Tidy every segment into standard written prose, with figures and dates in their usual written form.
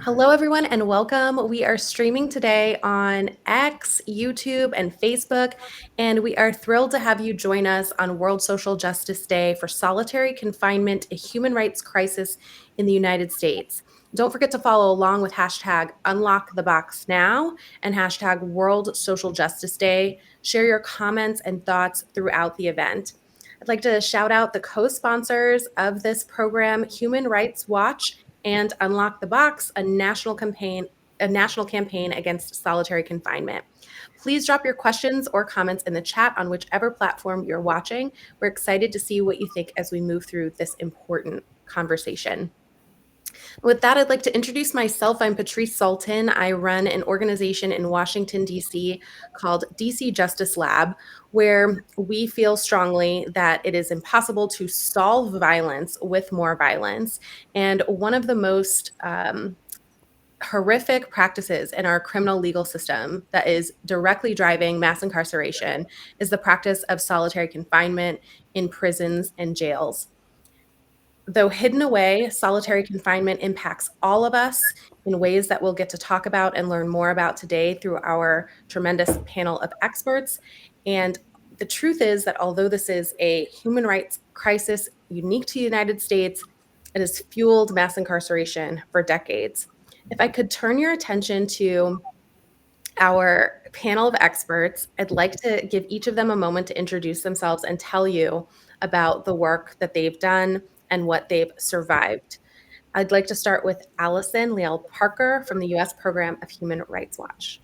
Hello, everyone, and welcome. We are streaming today on X, YouTube, and Facebook, and we are thrilled to have you join us on World Social Justice Day for solitary confinement, a human rights crisis in the United States. Don't forget to follow along with hashtag UnlockTheBoxNow and hashtag World Social Justice Day. Share your comments and thoughts throughout the event. I'd like to shout out the co-sponsors of this program, Human Rights Watch and Unlock the Box, a national campaign against solitary confinement. Please drop your questions or comments in the chat on whichever platform you're watching. We're excited to see what you think as we move through this important conversation. With that, I'd like to introduce myself. I'm Patrice Sulton. I run an organization in Washington, D.C. called DC Justice Lab, where we feel strongly that it is impossible to solve violence with more violence. And one of the most horrific practices in our criminal legal system that is directly driving mass incarceration is the practice of solitary confinement in prisons and jails. Though hidden away, solitary confinement impacts all of us in ways that we'll get to talk about and learn more about today through our tremendous panel of experts. And the truth is that although this is a human rights crisis unique to the United States, it has fueled mass incarceration for decades. If I could turn your attention to our panel of experts, I'd like to give each of them a moment to introduce themselves and tell you about the work that they've done and what they've survived. I'd like to start with Alison Leal Parker from the U.S. Program of Human Rights Watch.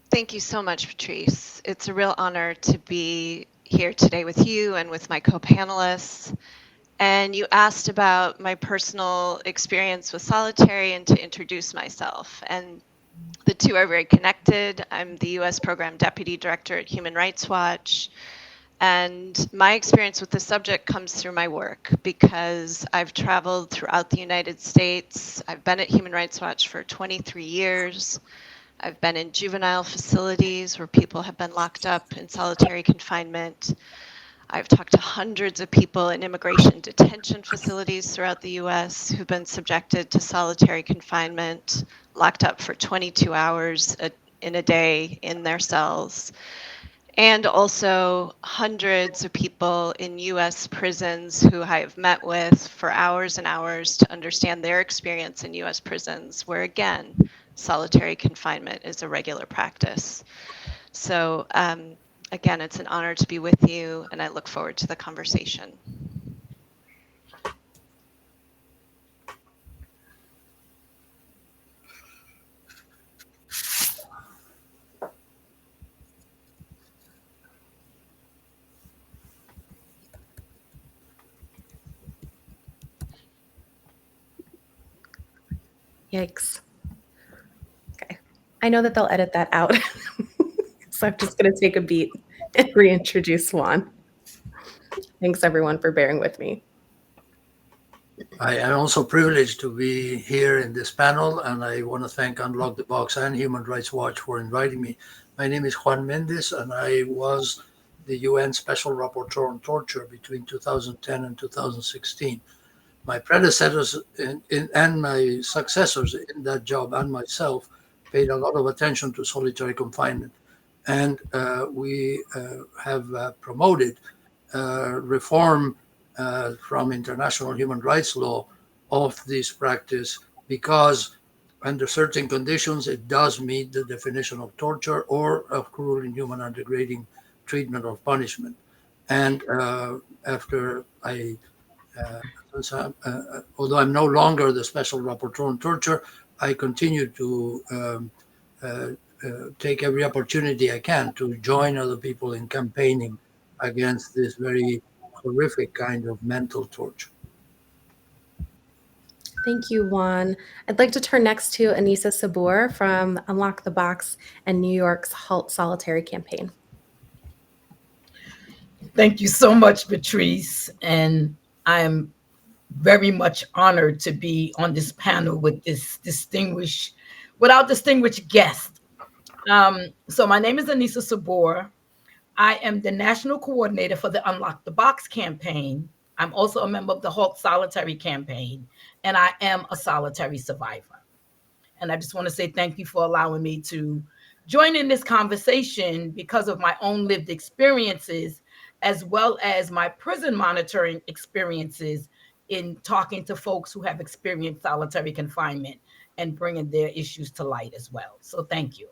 Thank you so much, Patrice. It's a real honor to be here today with you and with my co-panelists. And you asked about my personal experience with solitary and to introduce myself. And the two are very connected. I'm the U.S. Program Deputy Director at Human Rights Watch. And my experience with the subject comes through my work because I've traveled throughout the United States. I've been at Human Rights Watch for 23 years. I've been in juvenile facilities where people have been locked up in solitary confinement. I've talked to hundreds of people in immigration detention facilities throughout the U.S. who've been subjected to solitary confinement, locked up for 22 hours in a day in their cells. And also hundreds of people in U.S. prisons who I have met with for hours and hours to understand their experience in U.S. prisons, where again, solitary confinement is a regular practice. So again, it's an honor to be with you, and I look forward to the conversation. Yikes. Okay. I know that they'll edit that out. So I'm just going to take a beat and reintroduce Juan. Thanks, everyone, for bearing with me. I am also privileged to be here in this panel, and I want to thank Unlock the Box and Human Rights Watch for inviting me. My name is Juan Méndez, and I was the UN Special Rapporteur on Torture between 2010 and 2016. My predecessors and my successors in that job and myself paid a lot of attention to solitary confinement. And we have promoted reform from international human rights law of this practice because under certain conditions it does meet the definition of torture or of cruel, inhuman, and degrading treatment or punishment. And after although I'm no longer the special rapporteur on torture, I continue to take every opportunity I can to join other people in campaigning against this very horrific kind of mental torture. Thank you, Juan. I'd like to turn next to Anissa Sabur from Unlock the Box and New York's Halt Solitary campaign. Thank you so much, Patrice. And I am very much honored to be on this panel with this distinguished guest. So my name is Anissa Sabur. I am the national coordinator for the Unlock the Box campaign. I'm also a member of the Halt Solitary campaign, and I am a solitary survivor. And I just want to say thank you for allowing me to join in this conversation because of my own lived experiences, as well as my prison monitoring experiences in talking to folks who have experienced solitary confinement and bringing their issues to light as well. So thank you.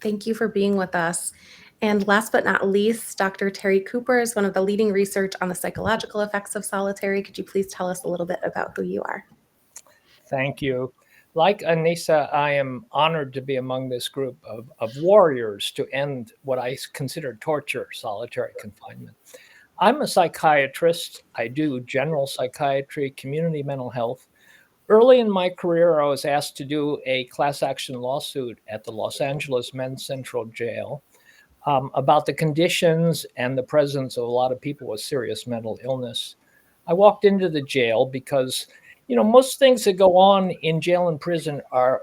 Thank you for being with us. And last but not least, Dr. Terry Cooper is one of the leading research on the psychological effects of solitary. Could you please tell us a little bit about who you are? Thank you. Like Anissa, I am honored to be among this group of warriors to end what I consider torture, solitary confinement. I'm a psychiatrist. I do general psychiatry, community mental health. Early in my career, I was asked to do a class action lawsuit at the Los Angeles Men's Central Jail about the conditions and the presence of a lot of people with serious mental illness. I walked into the jail because, most things that go on in jail and prison are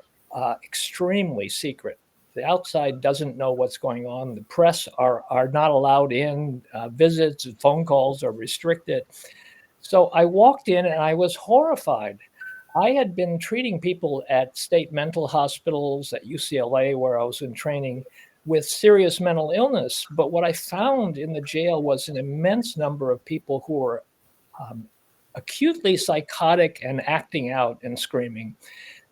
extremely secret. The outside doesn't know what's going on. The press are not allowed in. Visits and phone calls are restricted. So I walked in and I was horrified. I had been treating people at state mental hospitals at UCLA, where I was in training, with serious mental illness. But what I found in the jail was an immense number of people who were acutely psychotic and acting out and screaming.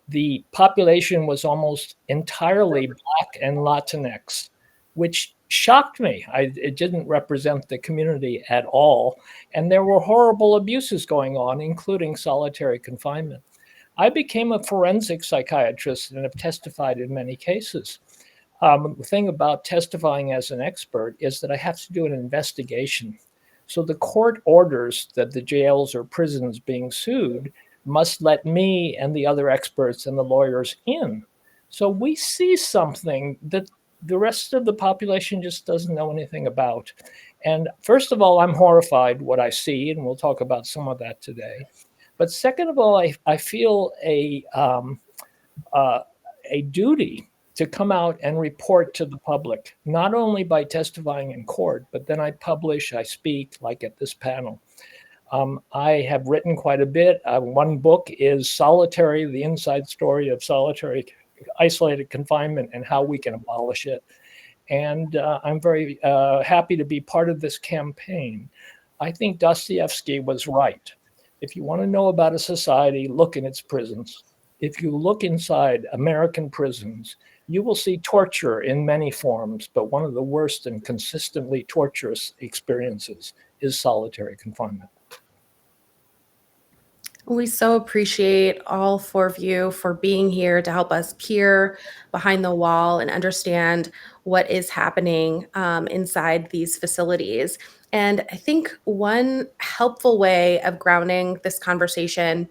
The population was almost entirely Black and Latinx, which shocked me. It didn't represent the community at all. And there were horrible abuses going on, including solitary confinement. I became a forensic psychiatrist and have testified in many cases. The thing about testifying as an expert is that I have to do an investigation. So the court orders that the jails or prisons being sued must let me and the other experts and the lawyers in. So we see something that the rest of the population just doesn't know anything about. And first of all, I'm horrified what I see, and we'll talk about some of that today. But second of all, I feel a duty to come out and report to the public, not only by testifying in court, but then I publish, I speak, like at this panel. I have written quite a bit. One book is Solitary, the Inside Story of Solitary Isolated Confinement and How We Can Abolish It. And I'm very happy to be part of this campaign. I think Dostoevsky was right. If you want to know about a society, look in its prisons. If you look inside American prisons, you will see torture in many forms, but one of the worst and consistently torturous experiences is solitary confinement. We so appreciate all four of you for being here to help us peer behind the wall and understand what is happening inside these facilities. And I think one helpful way of grounding this conversation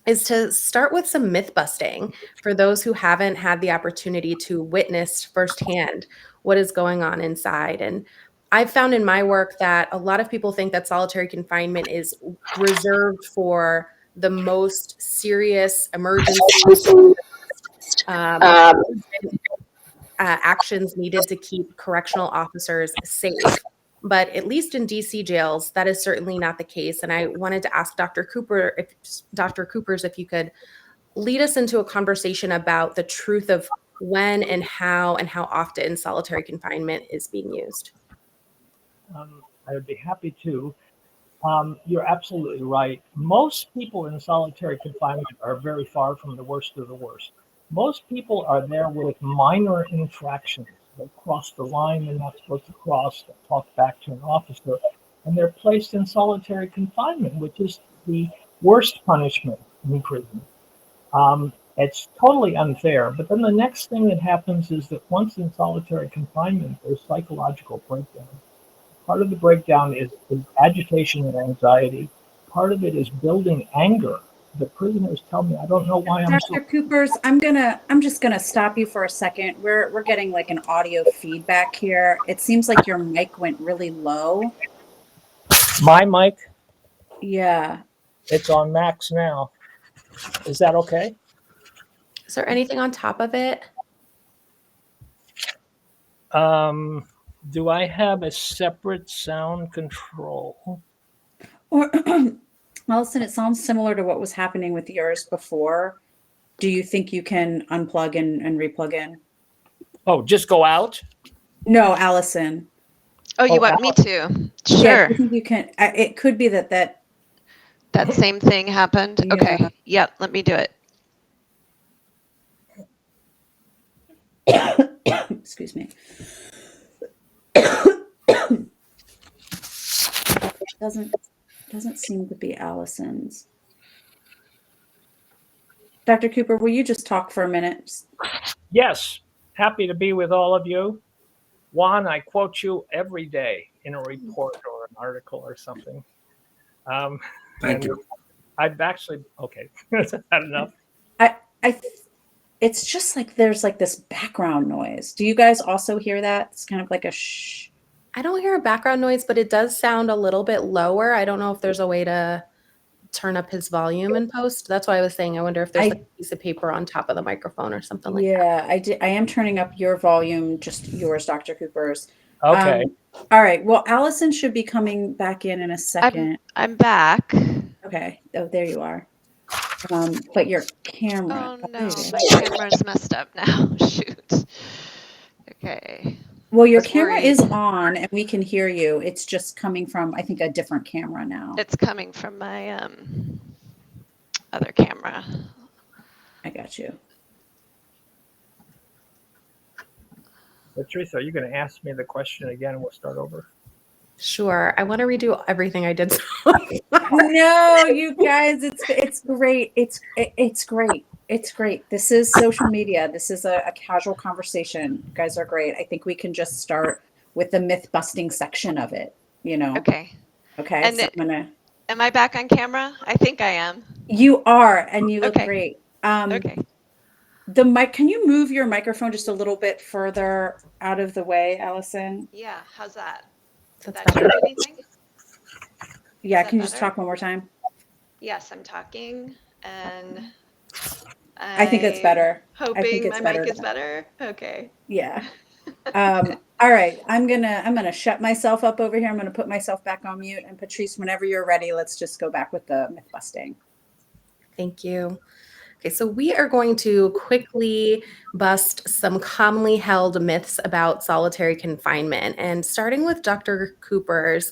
is to start with some myth busting for those who haven't had the opportunity to witness firsthand what is going on inside. And I've found in my work that a lot of people think that solitary confinement is reserved for the most serious emergencies, actions needed to keep correctional officers safe. But at least in DC jails, that is certainly not the case. And I wanted to ask Dr. Coopers, if you could lead us into a conversation about the truth of when and how often solitary confinement is being used. I would be happy to. You're absolutely right. Most people in solitary confinement are very far from the worst of the worst. Most people are there with minor infractions. They cross the line they're not supposed to cross, they talk back to an officer, and they're placed in solitary confinement, which is the worst punishment in prison. It's totally unfair. But then the next thing that happens is that once in solitary confinement, there's psychological breakdown. Part of the breakdown is agitation and anxiety. Part of it is building anger. The prisoners tell me, I don't know why I'm so... Dr. Coopers, I'm just gonna stop you for a second. We're getting like an audio feedback here. It seems like your mic went really low. My mic? Yeah. It's on max now. Is that okay? Is there anything on top of it? Do I have a separate sound control? Or Alison, it sounds similar to what was happening with yours before. Do you think you can unplug and replug in? Oh, just go out? No, Allison. Oh, you Oh, want me to? Yeah, do Sure. you think you can? It could be that. That same thing happened? Yeah. Okay. Yep, let me do it. Excuse me. Doesn't seem to be Allison's. Dr. Cooper, will you just talk for a minute? Yes, happy to be with all of you. Juan, I quote you every day in a report or an article or something. Thank you. I've actually, okay, is that enough? It's just like there's like this background noise. Do you guys also hear that? It's kind of like a shh. I don't hear a background noise, but it does sound a little bit lower. I don't know if there's a way to turn up his volume in post. That's why I was saying I wonder if there's like a piece of paper on top of the microphone or something like that. Yeah, I am turning up your volume, just yours, Dr. Cooper's. Okay. All right. Well, Allison should be coming back in a second. I'm back. Okay. Oh, there you are. But your camera. Oh there no, you go. my camera's messed up now. Shoot. Okay. Well, your I was camera worried. is on and we can hear you. It's just coming from, I think, a different camera now. It's coming from my other camera. I got you. Patrice, are you going to ask me the question again and we'll start over? Sure. I want to redo everything I did. No, you guys, it's great. It's great. It's great. This is social media. This is a casual conversation. You guys are great. I think we can just start with the myth busting section of it, you know. Okay. Okay. And so I'm gonna am I back on camera? I think I am. You are, and you look Okay. great. Okay. The mic, can you move your microphone just a little bit further out of the way, Allison? Yeah, how's that? Did That's that better. change anything? Yeah, that can you just better? talk one more time? Yes, I'm talking and I think that's better. Hoping it's my better mic is now. better. Okay. Yeah. All right. I'm gonna shut myself up over here. I'm gonna put myself back on mute. And Patrice, whenever you're ready, let's just go back with the myth busting. Thank you. Okay, so we are going to quickly bust some commonly held myths about solitary confinement. And starting with Dr. Cooper's,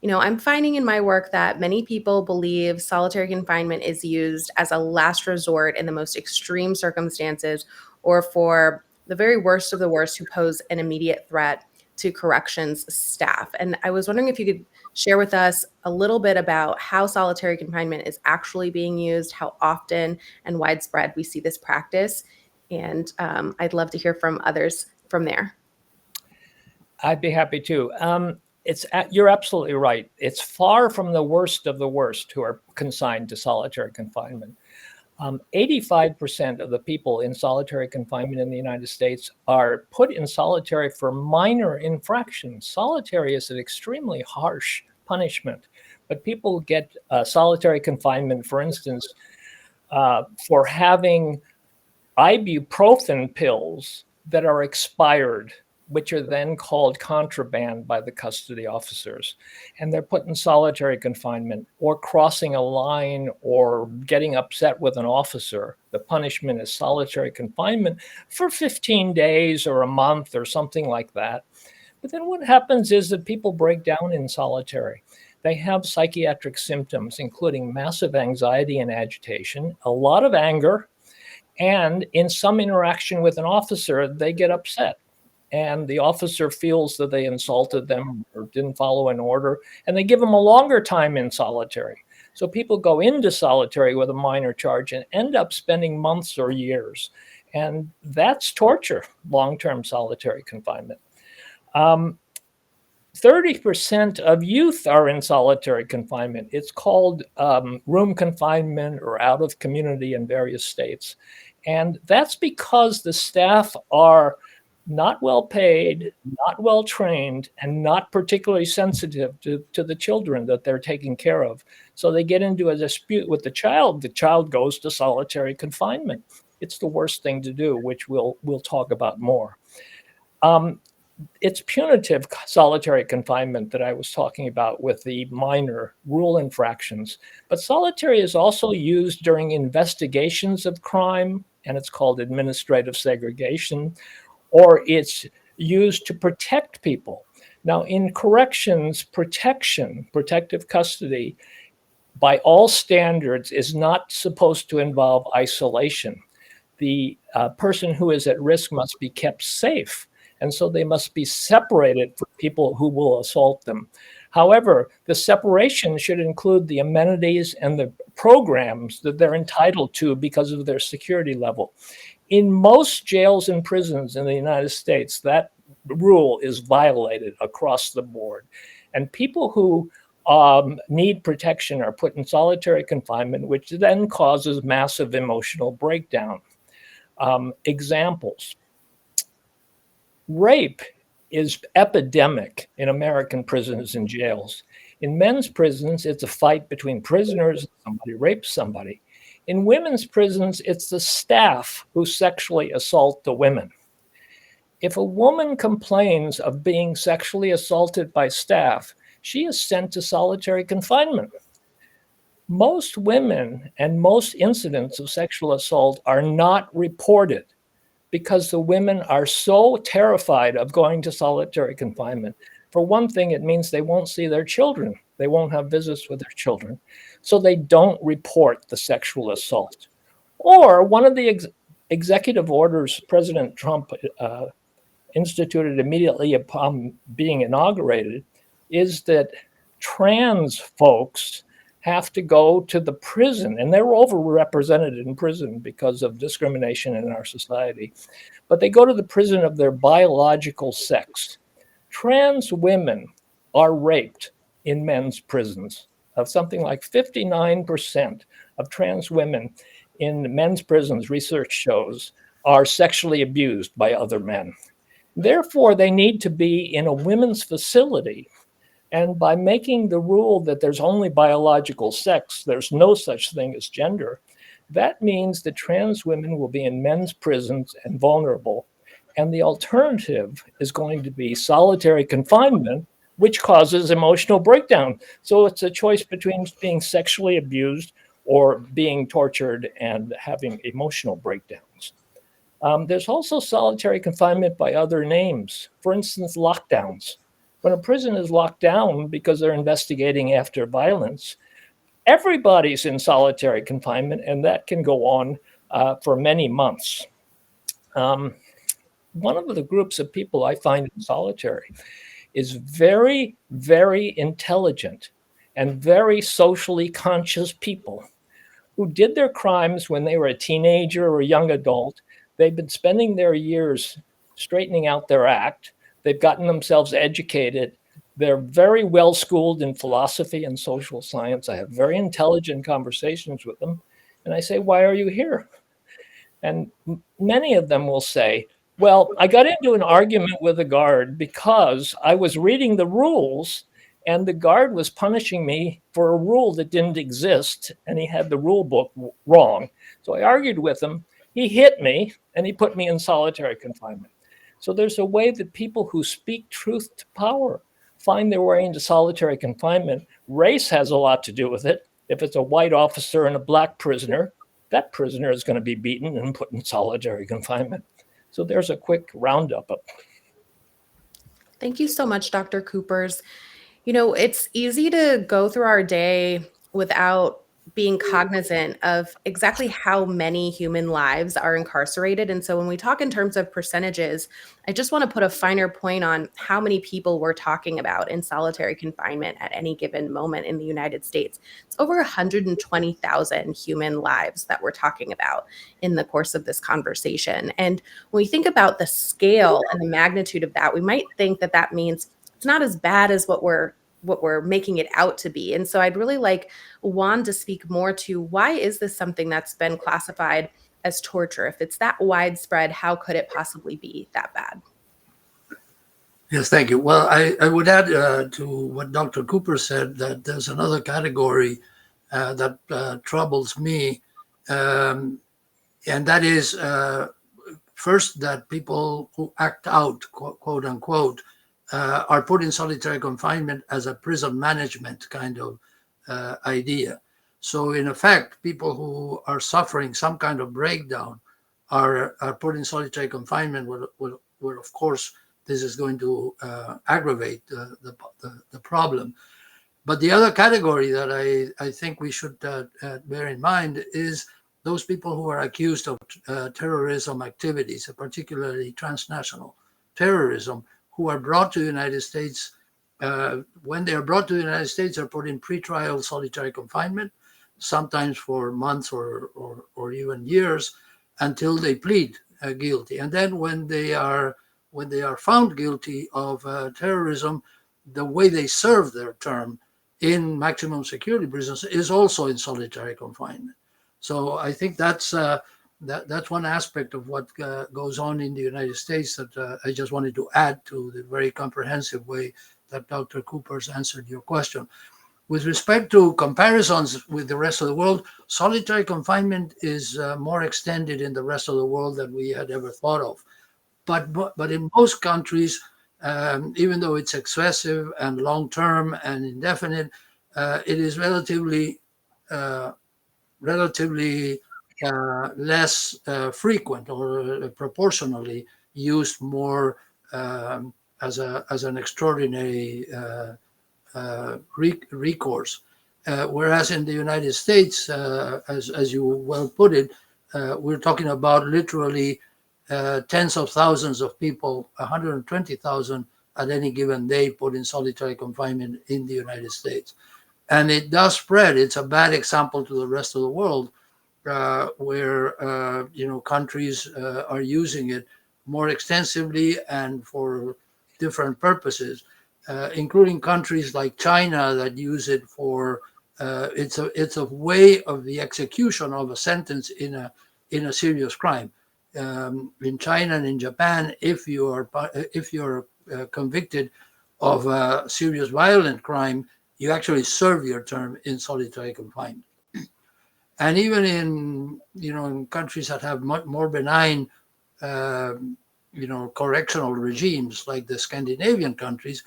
I'm finding in my work that many people believe solitary confinement is used as a last resort in the most extreme circumstances or for the very worst of the worst who pose an immediate threat to corrections staff. And I was wondering if you could share with us a little bit about how solitary confinement is actually being used, how often and widespread we see this practice. And I'd love to hear from others from there. I'd be happy to. You're absolutely right. It's far from the worst of the worst who are consigned to solitary confinement. 85% of the people in solitary confinement in the United States are put in solitary for minor infractions. Solitary is an extremely harsh punishment, but people get solitary confinement, for instance, for having ibuprofen pills that are expired, which are then called contraband by the custody officers. And they're put in solitary confinement, or crossing a line or getting upset with an officer. The punishment is solitary confinement for 15 days or a month or something like that. But then what happens is that people break down in solitary. They have psychiatric symptoms, including massive anxiety and agitation, a lot of anger, and in some interaction with an officer, they get upset. And the officer feels that they insulted them or didn't follow an order, and they give them a longer time in solitary. So people go into solitary with a minor charge and end up spending months or years. And that's torture, long-term solitary confinement. 30% of youth are in solitary confinement. It's called room confinement or out of community in various states. And that's because the staff are not well paid, not well trained, and not particularly sensitive to the children that they're taking care of. So they get into a dispute with the child goes to solitary confinement. It's the worst thing to do, which we'll talk about more. it's punitive solitary confinement that I was talking about with the minor rule infractions. But solitary is also used during investigations of crime, and it's called administrative segregation, or it's used to protect people. Now, in corrections, protective custody, by all standards, is not supposed to involve isolation. The person who is at risk must be kept safe, and so they must be separated from people who will assault them. However, the separation should include the amenities and the programs that they're entitled to because of their security level. In most jails and prisons in the United States, that rule is violated across the board. And people who need protection are put in solitary confinement, which then causes massive emotional breakdown. Examples. Rape is epidemic in American prisons and jails. In men's prisons, it's a fight between prisoners. Somebody rapes somebody. In women's prisons, it's the staff who sexually assault the women. If a woman complains of being sexually assaulted by staff, she is sent to solitary confinement. Most women and most incidents of sexual assault are not reported because the women are so terrified of going to solitary confinement. For one thing, it means they won't see their children. They won't have visits with their children. So they don't report the sexual assault. Or one of the executive orders President Trump instituted immediately upon being inaugurated is that trans folks have to go to the prison, and they're overrepresented in prison because of discrimination in our society, but they go to the prison of their biological sex. Trans women are raped in men's prisons. Of something like 59% of trans women in men's prisons, research shows, are sexually abused by other men. Therefore, they need to be in a women's facility. And by making the rule that there's only biological sex, there's no such thing as gender, that means that trans women will be in men's prisons and vulnerable. And the alternative is going to be solitary confinement, which causes emotional breakdown. So it's a choice between being sexually abused or being tortured and having emotional breakdowns. There's also solitary confinement by other names. For instance, lockdowns. When a prison is locked down because they're investigating after violence, everybody's in solitary confinement, and that can go on for many months. One of the groups of people I find in solitary is very, very intelligent and very socially conscious people who did their crimes when they were a teenager or a young adult. They've been spending their years straightening out their act. They've gotten themselves educated. They're very well schooled in philosophy and social science. I have very intelligent conversations with them. And I say, why are you here? And many of them will say, well, I got into an argument with a guard because I was reading the rules and the guard was punishing me for a rule that didn't exist, and he had the rule book wrong. So I argued with him. He hit me and he put me in solitary confinement. So there's a way that people who speak truth to power find their way into solitary confinement. Race has a lot to do with it. If it's a white officer and a black prisoner, that prisoner is going to be beaten and put in solitary confinement. So there's a quick roundup of. Thank you so much, Dr. Coopers. You know, it's easy to go through our day without being cognizant of exactly how many human lives are incarcerated. And so when we talk in terms of percentages, I just want to put a finer point on how many people we're talking about in solitary confinement at any given moment in the United States. It's over 120,000 human lives that we're talking about in the course of this conversation. And when we think about the scale and the magnitude of that, we might think that that means it's not as bad as what we're making it out to be. And so I'd really like Juan to speak more to why is this something that's been classified as torture? If it's that widespread, how could it possibly be that bad? Yes, thank you. Well, I would add to what Dr. Cooper said that there's another category that troubles me, and that is first, that people who act out, quote unquote, are put in solitary confinement as a prison management kind of idea. So in effect, people who are suffering some kind of breakdown are put in solitary confinement, where of course this is going to aggravate the problem. But the other category that I think we should bear in mind is those people who are accused of terrorism activities, particularly transnational terrorism, who are brought to the United States. When they are brought to the United States, are put in pretrial solitary confinement, sometimes for months or even years, until they plead guilty. And then when they are found guilty of terrorism, the way they serve their term in maximum security prisons is also in solitary confinement. So I think that's one aspect of what goes on in the United States that I just wanted to add to the very comprehensive way that Dr. Cooper's answered your question. With respect to comparisons with the rest of the world, solitary confinement is more extended in the rest of the world than we had ever thought of. But in most countries, even though it's excessive and long-term and indefinite, it is relatively less frequent, or proportionally used more as an extraordinary recourse. Whereas in the United States, as you well put it, we're talking about literally tens of thousands of people, 120,000 at any given day, put in solitary confinement in the United States. And it does spread. It's a bad example to the rest of the world, where countries are using it more extensively and for different purposes, including countries like China that use it for it's a way of the execution of a sentence in a serious crime. In China and in Japan, if you're convicted of a serious violent crime, you actually serve your term in solitary confinement. And even in countries that have much more benign correctional regimes like the Scandinavian countries,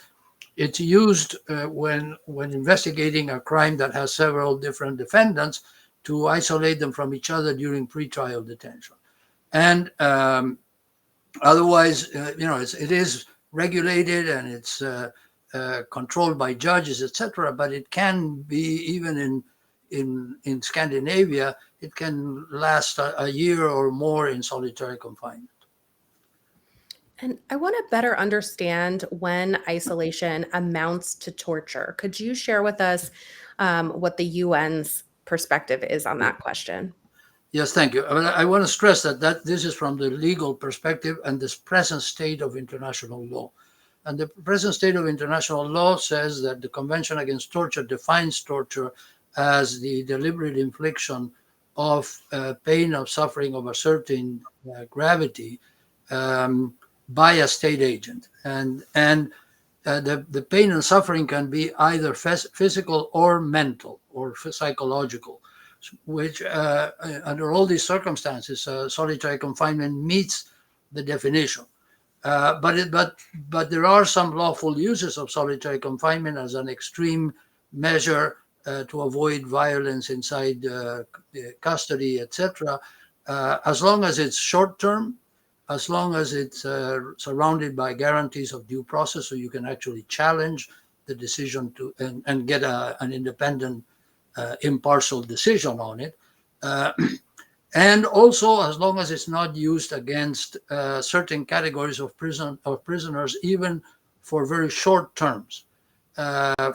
it's used when investigating a crime that has several different defendants, to isolate them from each other during pretrial detention. And otherwise, it is regulated and it's controlled by judges, etc. But it can be, even in Scandinavia, it can last a year or more in solitary confinement. And I want to better understand when isolation amounts to torture. Could you share with us what the UN's perspective is on that question? Yes, thank you. I want to stress that this is from the legal perspective and this present state of international law. And the present state of international law says that the Convention Against Torture defines torture as the deliberate infliction of pain or suffering of a certain gravity by a state agent. And the pain and suffering can be either physical or mental or psychological, which under all these circumstances, solitary confinement meets the definition. But there are some lawful uses of solitary confinement as an extreme measure to avoid violence inside custody, etc. As long as it's short term, as long as it's surrounded by guarantees of due process, so you can actually challenge the decision and get an independent, impartial decision on it. And also, as long as it's not used against certain categories of prisoners, even for very short terms.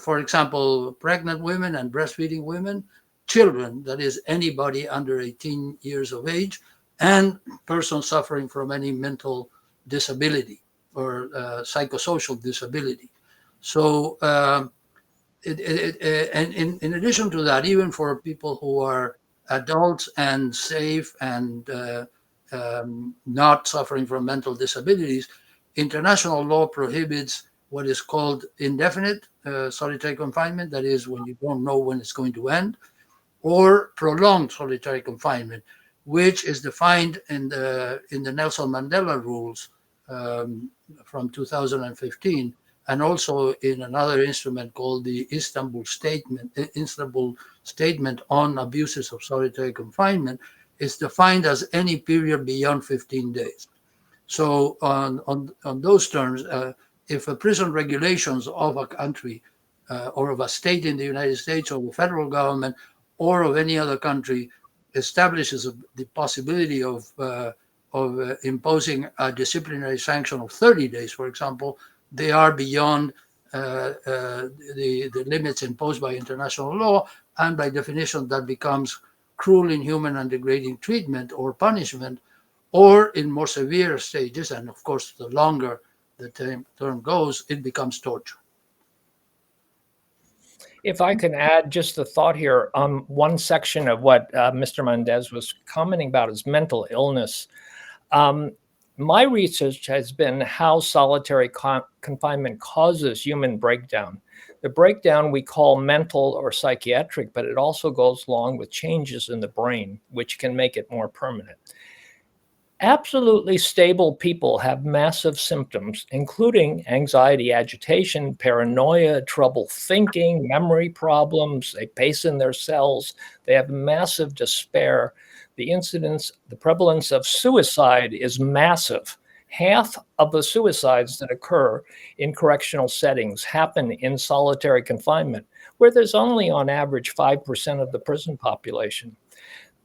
For example, pregnant women and breastfeeding women, children, that is anybody under 18 years of age, and persons suffering from any mental disability or psychosocial disability. So, and in addition to that, even for people who are adults and safe and not suffering from mental disabilities, international law prohibits what is called indefinite solitary confinement, that is when you don't know when it's going to end, or prolonged solitary confinement, which is defined in the Nelson Mandela Rules from 2015, and also in another instrument called the Istanbul Statement on Abuses of Solitary Confinement. Is defined as any period beyond 15 days. So on those terms, if a prison regulations of a country or of a state in the United States or the federal government or of any other country establishes the possibility of imposing a disciplinary sanction of 30 days, for example, they are beyond the limits imposed by international law, and by definition that becomes cruel, inhuman, and degrading treatment or punishment, or in more severe stages, and of course, the longer the term goes, it becomes torture. If I can add just a thought here, one section of what Mr. Méndez was commenting about is mental illness. My research has been how solitary confinement causes human breakdown. The breakdown we call mental or psychiatric, but it also goes along with changes in the brain, which can make it more permanent. Absolutely stable people have massive symptoms, including anxiety, agitation, paranoia, trouble thinking, memory problems. They pace in their cells. They have massive despair. The prevalence of suicide is massive. Half of the suicides that occur in correctional settings happen in solitary confinement, where there's only on average 5% of the prison population.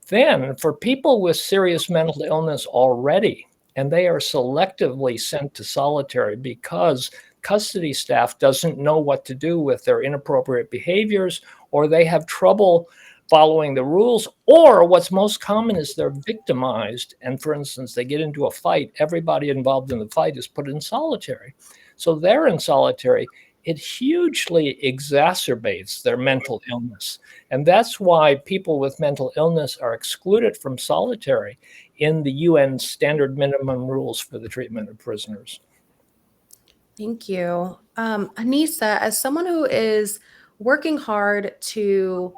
Then, for people with serious mental illness already, and they are selectively sent to solitary because custody staff doesn't know what to do with their inappropriate behaviors, or they have trouble following the rules, or what's most common is they're victimized. And for instance, they get into a fight. Everybody involved in the fight is put in solitary. So they're in solitary. It hugely exacerbates their mental illness. And that's why people with mental illness are excluded from solitary in the UN standard minimum rules for the treatment of prisoners. Thank you. Anissa, as someone who is working hard to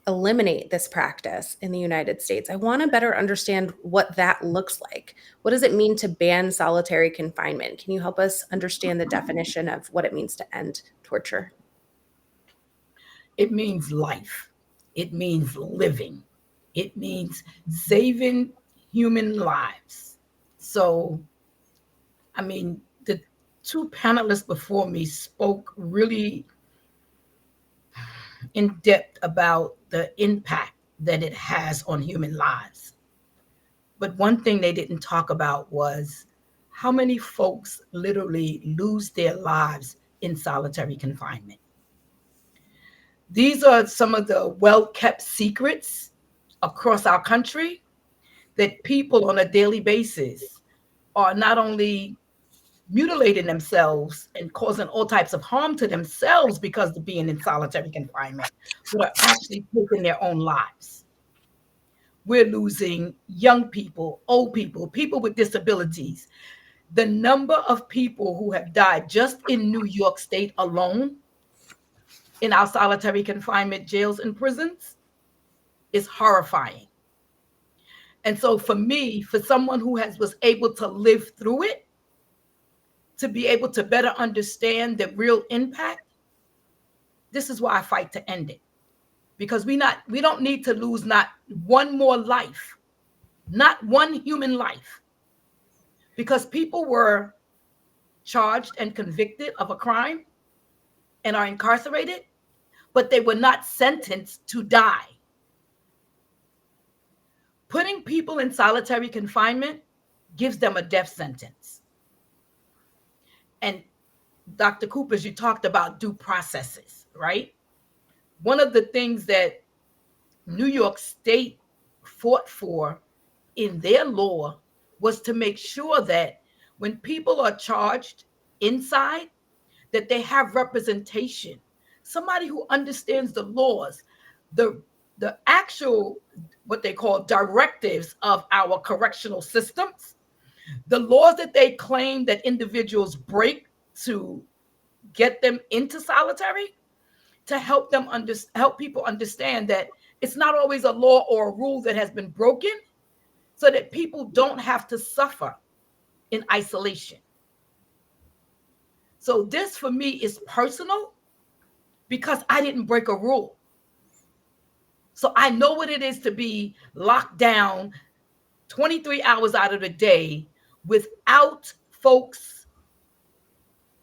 eliminate this practice in the United States, I want to better understand what that looks like. What does it mean to ban solitary confinement? Can you help us understand the definition of what it means to end torture? It means life. It means living. It means saving human lives. So, I mean, the two panelists before me spoke really in depth about the impact that it has on human lives. But one thing they didn't talk about was how many folks literally lose their lives in solitary confinement. These are some of the well-kept secrets across our country that people on a daily basis are not only mutilating themselves and causing all types of harm to themselves because of being in solitary confinement, but are actually taking their own lives. We're losing young people, old people, people with disabilities. The number of people who have died just in New York State alone in our solitary confinement jails and prisons is horrifying. And so for me, for someone who was able to live through it, to be able to better understand the real impact, this is why I fight to end it. Because we don't need to lose not one more life, not one human life. Because people were charged and convicted of a crime and are incarcerated, but they were not sentenced to die. Putting people in solitary confinement gives them a death sentence. And Dr. Coopers, you talked about due processes, right? One of the things that New York State fought for in their law was to make sure that when people are charged inside, that they have representation, somebody who understands the laws, the actual, what they call directives of our correctional systems, the laws that they claim that individuals break to get them into solitary, to help them help people understand that it's not always a law or a rule that has been broken, so that people don't have to suffer in isolation. So this for me is personal because I didn't break a rule. So I know what it is to be locked down 23 hours out of the day without folks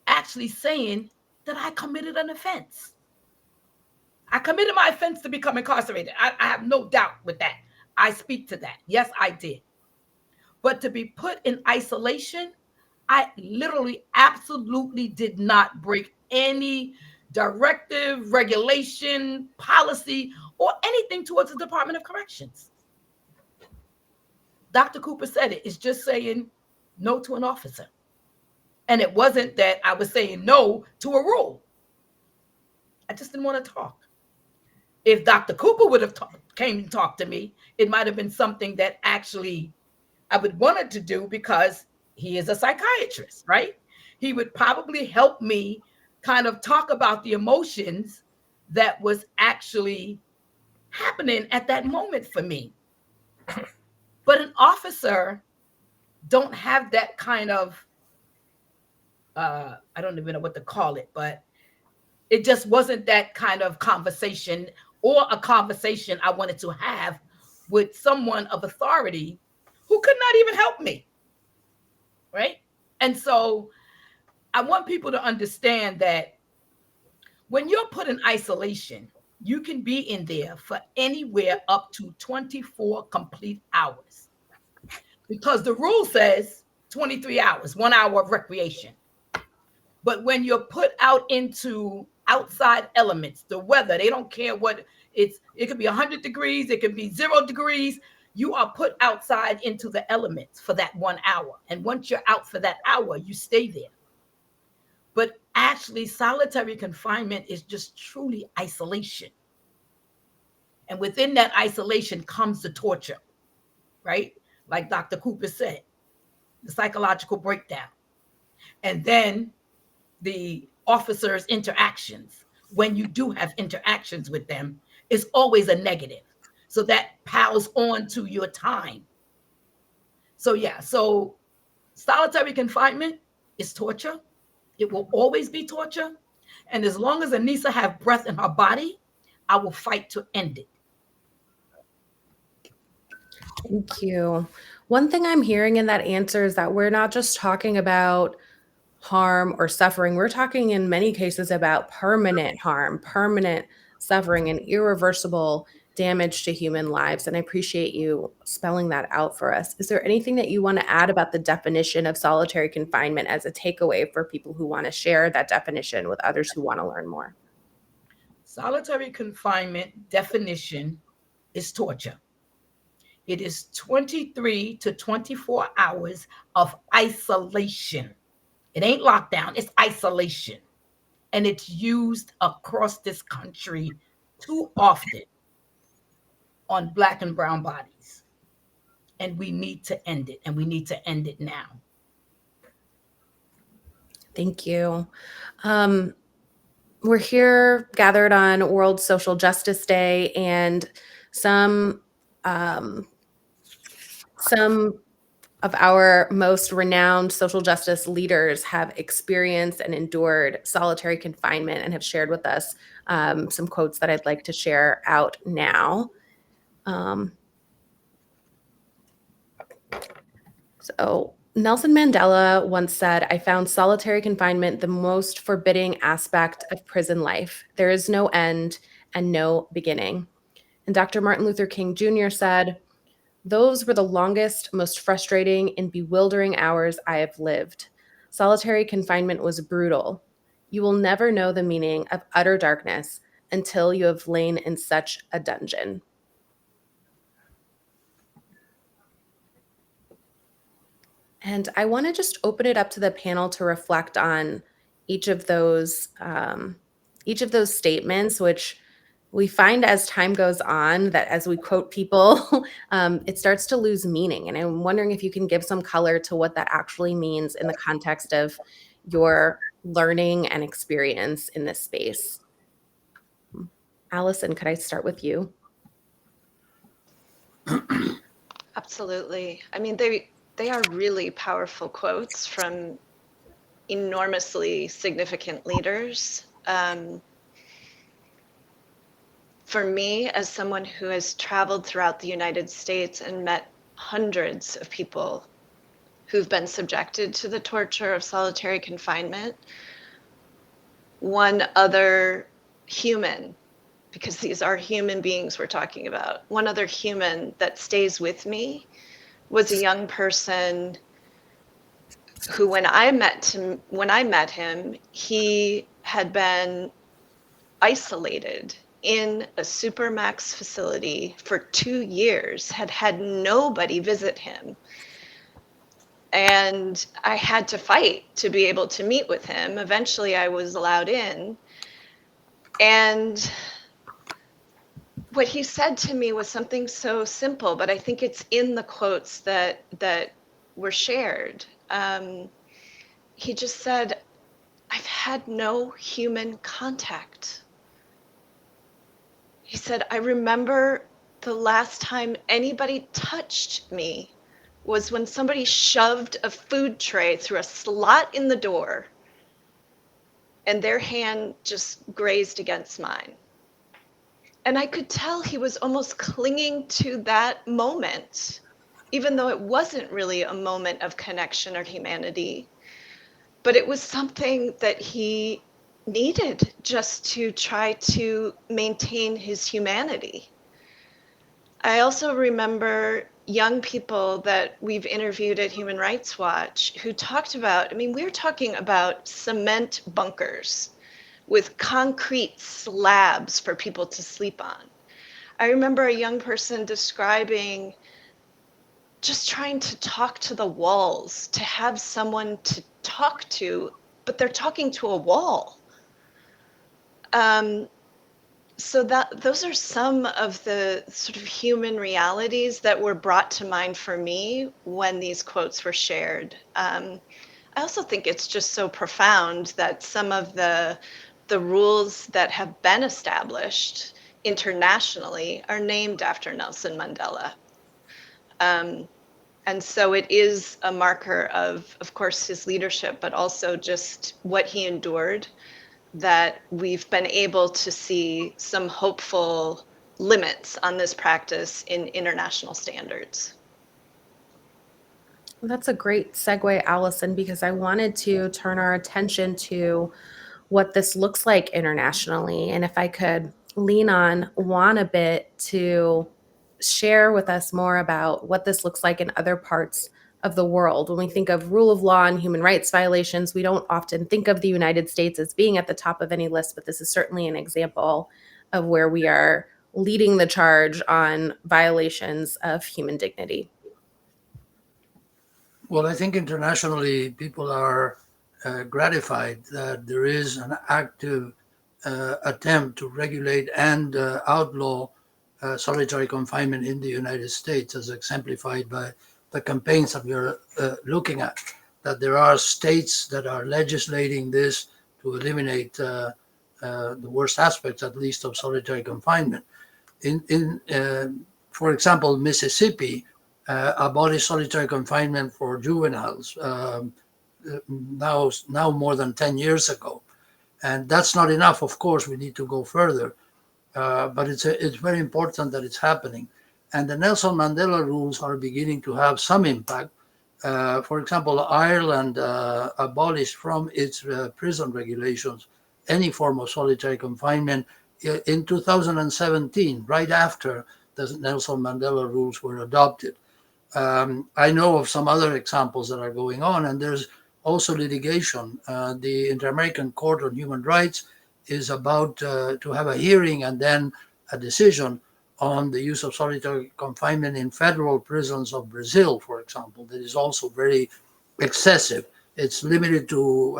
actually saying that I committed an offense. I committed my offense to become incarcerated. I have no doubt with that. I speak to that. Yes, I did. But to be put in isolation, I literally absolutely did not break any directive, regulation, policy, or anything towards the Department of Corrections. Dr. Cooper said it. It's just saying no to an officer. And it wasn't that I was saying no to a rule. I just didn't want to talk. If Dr. Cooper would have came and talked to me, it might have been something that actually I would wanted to do because he is a psychiatrist, right? He would probably help me kind of talk about the emotions that was actually happening at that moment for me. But an officer don't have that kind of, I don't even know what to call it, but it just wasn't that kind of conversation or a conversation I wanted to have with someone of authority who could not even help me, right? And so I want people to understand that when you're put in isolation, you can be in there for anywhere up to 24 complete hours because the rule says 23 hours, 1 hour of recreation. But when you're put out into outside elements, the weather, they don't care what it could be 100 degrees, it could be 0 degrees. You are put outside into the elements for that 1 hour. And once you're out for that hour, you stay there. But actually, solitary confinement is just truly isolation. And within that isolation comes the torture, right? Like Dr. Cooper said, the psychological breakdown. And then the officers' interactions, when you do have interactions with them, is always a negative. So that piles on to your time. So yeah, so solitary confinement is torture. It will always be torture. And as long as Anissa has breath in her body, I will fight to end it. Thank you. One thing I'm hearing in that answer is that we're not just talking about harm or suffering. We're talking in many cases about permanent harm, permanent suffering, and irreversible damage to human lives. And I appreciate you spelling that out for us. Is there anything that you want to add about the definition of solitary confinement as a takeaway for people who want to share that definition with others who want to learn more? Solitary confinement definition is torture. It is 23 to 24 hours of isolation. It ain't lockdown, it's isolation. And it's used across this country too often on Black and brown bodies. And we need to end it, and we need to end it now. Thank you. We're here gathered on World Social Justice Day, and some of our most renowned social justice leaders have experienced and endured solitary confinement and have shared with us some quotes that I'd like to share out now. So Nelson Mandela once said, "I found solitary confinement the most forbidding aspect of prison life. There is no end and no beginning." And Dr. Martin Luther King Jr. said, "Those were the longest, most frustrating and bewildering hours I have lived. Solitary confinement was brutal. You will never know the meaning of utter darkness until you have lain in such a dungeon." And I want to just open it up to the panel to reflect on each of those statements, which we find as time goes on that as we quote people, it starts to lose meaning. And I'm wondering if you can give some color to what that actually means in the context of your learning and experience in this space. Alison, could I start with you? Absolutely. I mean, they are really powerful quotes from enormously significant leaders. For me, as someone who has traveled throughout the United States and met hundreds of people who've been subjected to the torture of solitary confinement, one other human, because these are human beings we're talking about, one other human that stays with me was a young person who, when I met him, he had been isolated in a supermax facility for 2 years, had had nobody visit him. And I had to fight to be able to meet with him. Eventually, I was allowed in. And what he said to me was something so simple, but I think it's in the quotes that were shared. He just said, "I've had no human contact." He said, "I remember the last time anybody touched me was when somebody shoved a food tray through a slot in the door and their hand just grazed against mine." And I could tell he was almost clinging to that moment, even though it wasn't really a moment of connection or humanity. But it was something that he needed just to try to maintain his humanity. I also remember young people that we've interviewed at Human Rights Watch who talked about, I mean, we're talking about cement bunkers with concrete slabs for people to sleep on. I remember a young person describing just trying to talk to the walls, to have someone to talk to, but they're talking to a wall. So those are some of the sort of human realities that were brought to mind for me when these quotes were shared. I also think it's just so profound that some of the rules that have been established internationally are named after Nelson Mandela. And so it is a marker of course, his leadership, but also just what he endured, that we've been able to see some hopeful limits on this practice in international standards. That's a great segue, Alison, because I wanted to turn our attention to what this looks like internationally. And if I could lean on Juan a bit to share with us more about what this looks like in other parts of the world. When we think of rule of law and human rights violations, we don't often think of the United States as being at the top of any list, but this is certainly an example of where we are leading the charge on violations of human dignity. Well, I think internationally people are gratified that there is an active attempt to regulate and outlaw solitary confinement in the United States, as exemplified by the campaigns that we're looking at. That there are states that are legislating this to eliminate the worst aspects, at least, of solitary confinement. For example, Mississippi abolished solitary confinement for juveniles now more than 10 years ago. And that's not enough. Of course, we need to go further. But it's very important that it's happening. And the Nelson Mandela rules are beginning to have some impact. For example, Ireland abolished from its prison regulations any form of solitary confinement in 2017, right after the Nelson Mandela rules were adopted. I know of some other examples that are going on, and there's also litigation. The Inter-American Court on Human Rights is about to have a hearing and then a decision on the use of solitary confinement in federal prisons of Brazil, for example. That is also very excessive. It's limited to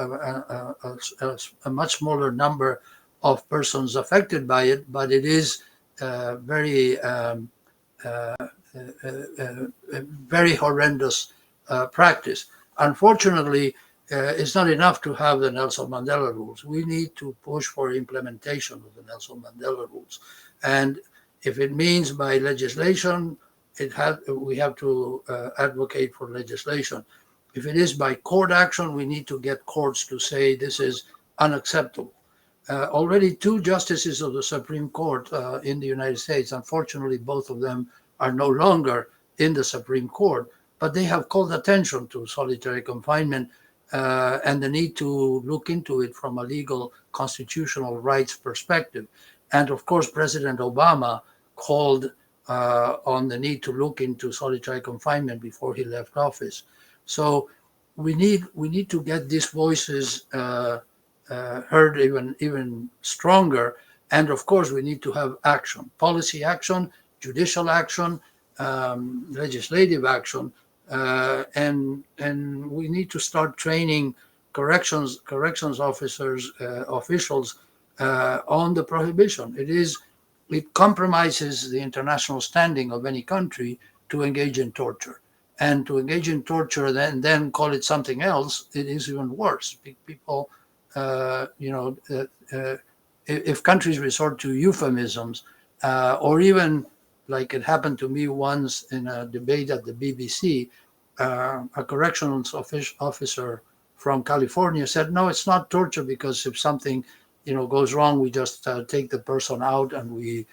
a much smaller number of persons affected by it, but it is very horrendous practice. Unfortunately, it's not enough to have the Nelson Mandela rules. We need to push for implementation of the Nelson Mandela rules. And if it means by legislation, we have to advocate for legislation. If it is by court action, we need to get courts to say this is unacceptable. Already 2 justices of the Supreme Court in the United States, unfortunately, both of them are no longer in the Supreme Court, but they have called attention to solitary confinement and the need to look into it from a legal constitutional rights perspective. And of course, President Obama called on the need to look into solitary confinement before he left office. So we need to get these voices heard even stronger. And of course, we need to have action, policy action, judicial action, legislative action, and we need to start training corrections officers, officials on the prohibition. It compromises the international standing of any country to engage in torture. And to engage in torture, then call it something else, it is even worse. People, if countries resort to euphemisms, or even like it happened to me once in a debate at the BBC, a corrections officer from California said, "No, it's not torture because if something, goes wrong, we just take the person out and we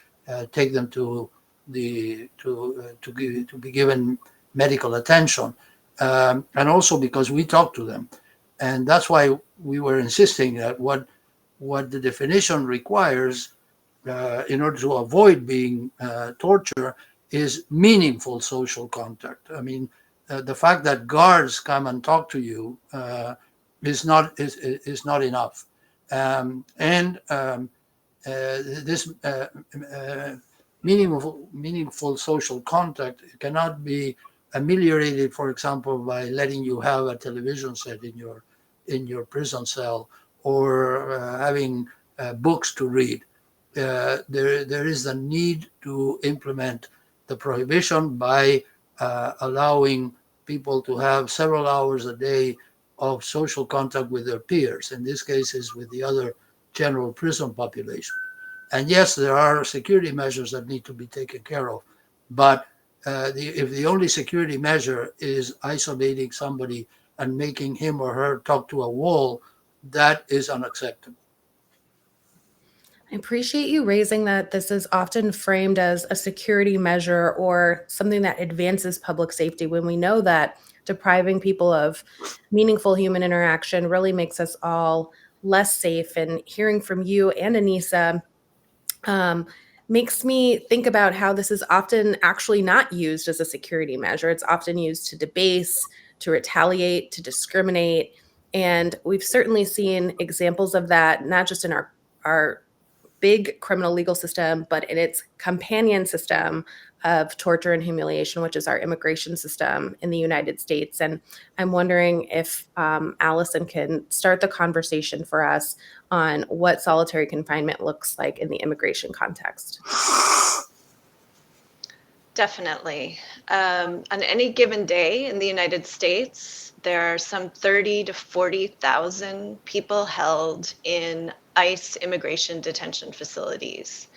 take them to be given medical attention, and also because we talk to them." And that's why we were insisting that what the definition requires in order to avoid being torture is meaningful social contact. I mean, the fact that guards come and talk to you is not enough, this meaningful social contact cannot be ameliorated, for example, by letting you have a television set in your prison cell, or having books to read. There is a need to implement the prohibition by allowing people to have several hours a day of social contact with their peers. In this case, is with the other general prison population. And yes, there are security measures that need to be taken care of, but if the only security measure is isolating somebody and making him or her talk to a wall, that is unacceptable. I appreciate you raising that this is often framed as a security measure or something that advances public safety, when we know that depriving people of meaningful human interaction really makes us all less safe. And hearing from you and Anissa makes me think about how this is often actually not used as a security measure. It's often used to debase, to retaliate, to discriminate. And we've certainly seen examples of that, not just in our big criminal legal system, but in its companion system of torture and humiliation, which is our immigration system in the United States. And I'm wondering if Alison can start the conversation for us on what solitary confinement looks like in the immigration context. Definitely. On any given day in the United States, there are some 30 to 40,000 people held in ICE immigration detention facilities.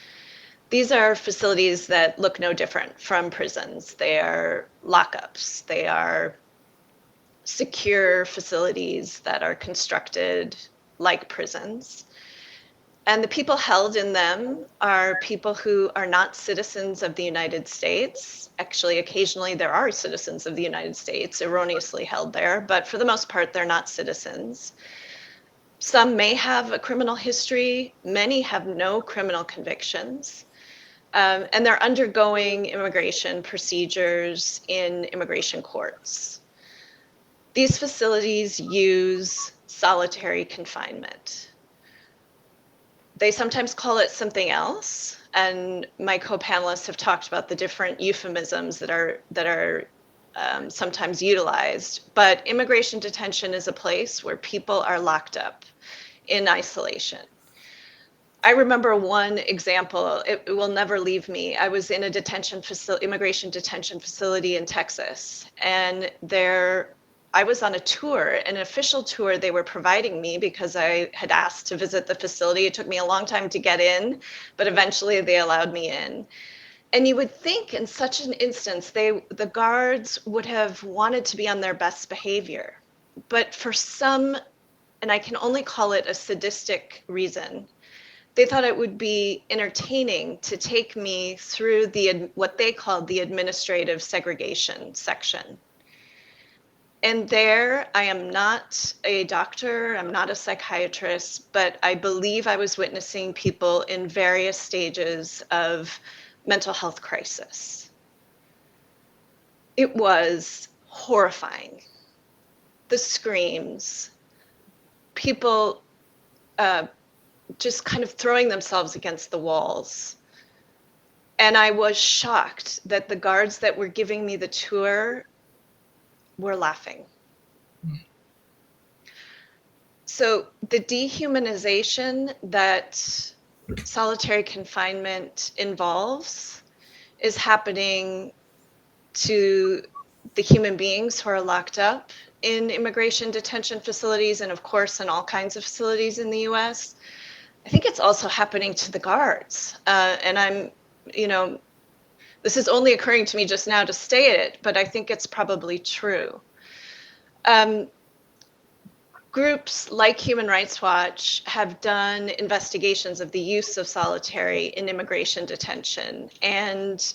These are facilities that look no different from prisons. They are lockups. They are secure facilities that are constructed like prisons. And the people held in them are people who are not citizens of the United States. Actually, occasionally there are citizens of the United States erroneously held there, but for the most part, they're not citizens. Some may have a criminal history. Many have no criminal convictions. And they're undergoing immigration procedures in immigration courts. These facilities use solitary confinement. They sometimes call it something else, and my co-panelists have talked about the different euphemisms that are sometimes utilized. But immigration detention is a place where people are locked up in isolation. I remember one example, it will never leave me. I was in a immigration detention facility in Texas, and I was on a tour, an official tour they were providing me because I had asked to visit the facility. It took me a long time to get in, but eventually they allowed me in. And you would think in such an instance, the guards would have wanted to be on their best behavior. But for some, and I can only call it a sadistic reason, they thought it would be entertaining to take me through what they called the administrative segregation section. And there, I am not a doctor, I'm not a psychiatrist, but I believe I was witnessing people in various stages of mental health crisis. It was horrifying. The screams, people just kind of throwing themselves against the walls. And I was shocked that the guards that were giving me the tour were laughing. So the dehumanization that solitary confinement involves is happening to the human beings who are locked up in immigration detention facilities and, of course, in all kinds of facilities in the US. I think it's also happening to the guards. And I'm, this is only occurring to me just now to state it, but I think it's probably true. Groups like Human Rights Watch have done investigations of the use of solitary in immigration detention. And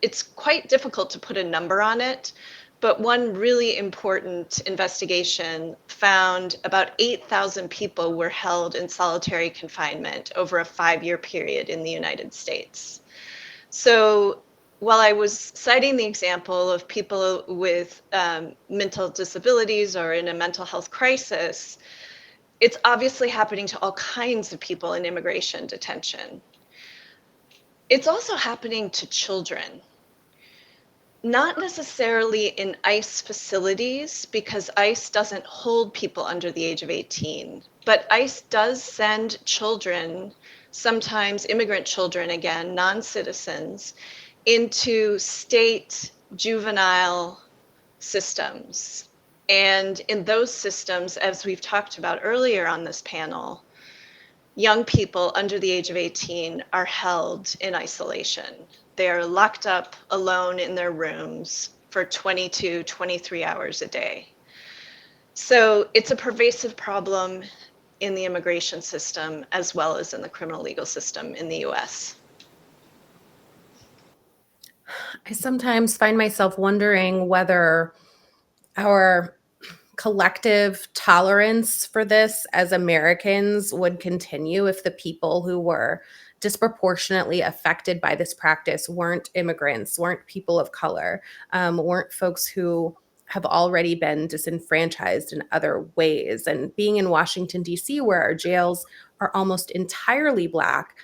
it's quite difficult to put a number on it. But one really important investigation found about 8,000 people were held in solitary confinement over a 5-year period in the United States. So while I was citing the example of people with mental disabilities or in a mental health crisis, it's obviously happening to all kinds of people in immigration detention. It's also happening to children. Not necessarily in ICE facilities, because ICE doesn't hold people under the age of 18, but ICE does send children, sometimes immigrant children, again, non-citizens, into state juvenile systems. And in those systems, as we've talked about earlier on this panel, young people under the age of 18 are held in isolation. They are locked up alone in their rooms for 22, 23 hours a day. So it's a pervasive problem in the immigration system as well as in the criminal legal system in the US. I sometimes find myself wondering whether our collective tolerance for this as Americans would continue if the people who were disproportionately affected by this practice weren't immigrants, weren't people of color, weren't folks who have already been disenfranchised in other ways. And being in Washington, D.C., where our jails are almost entirely Black,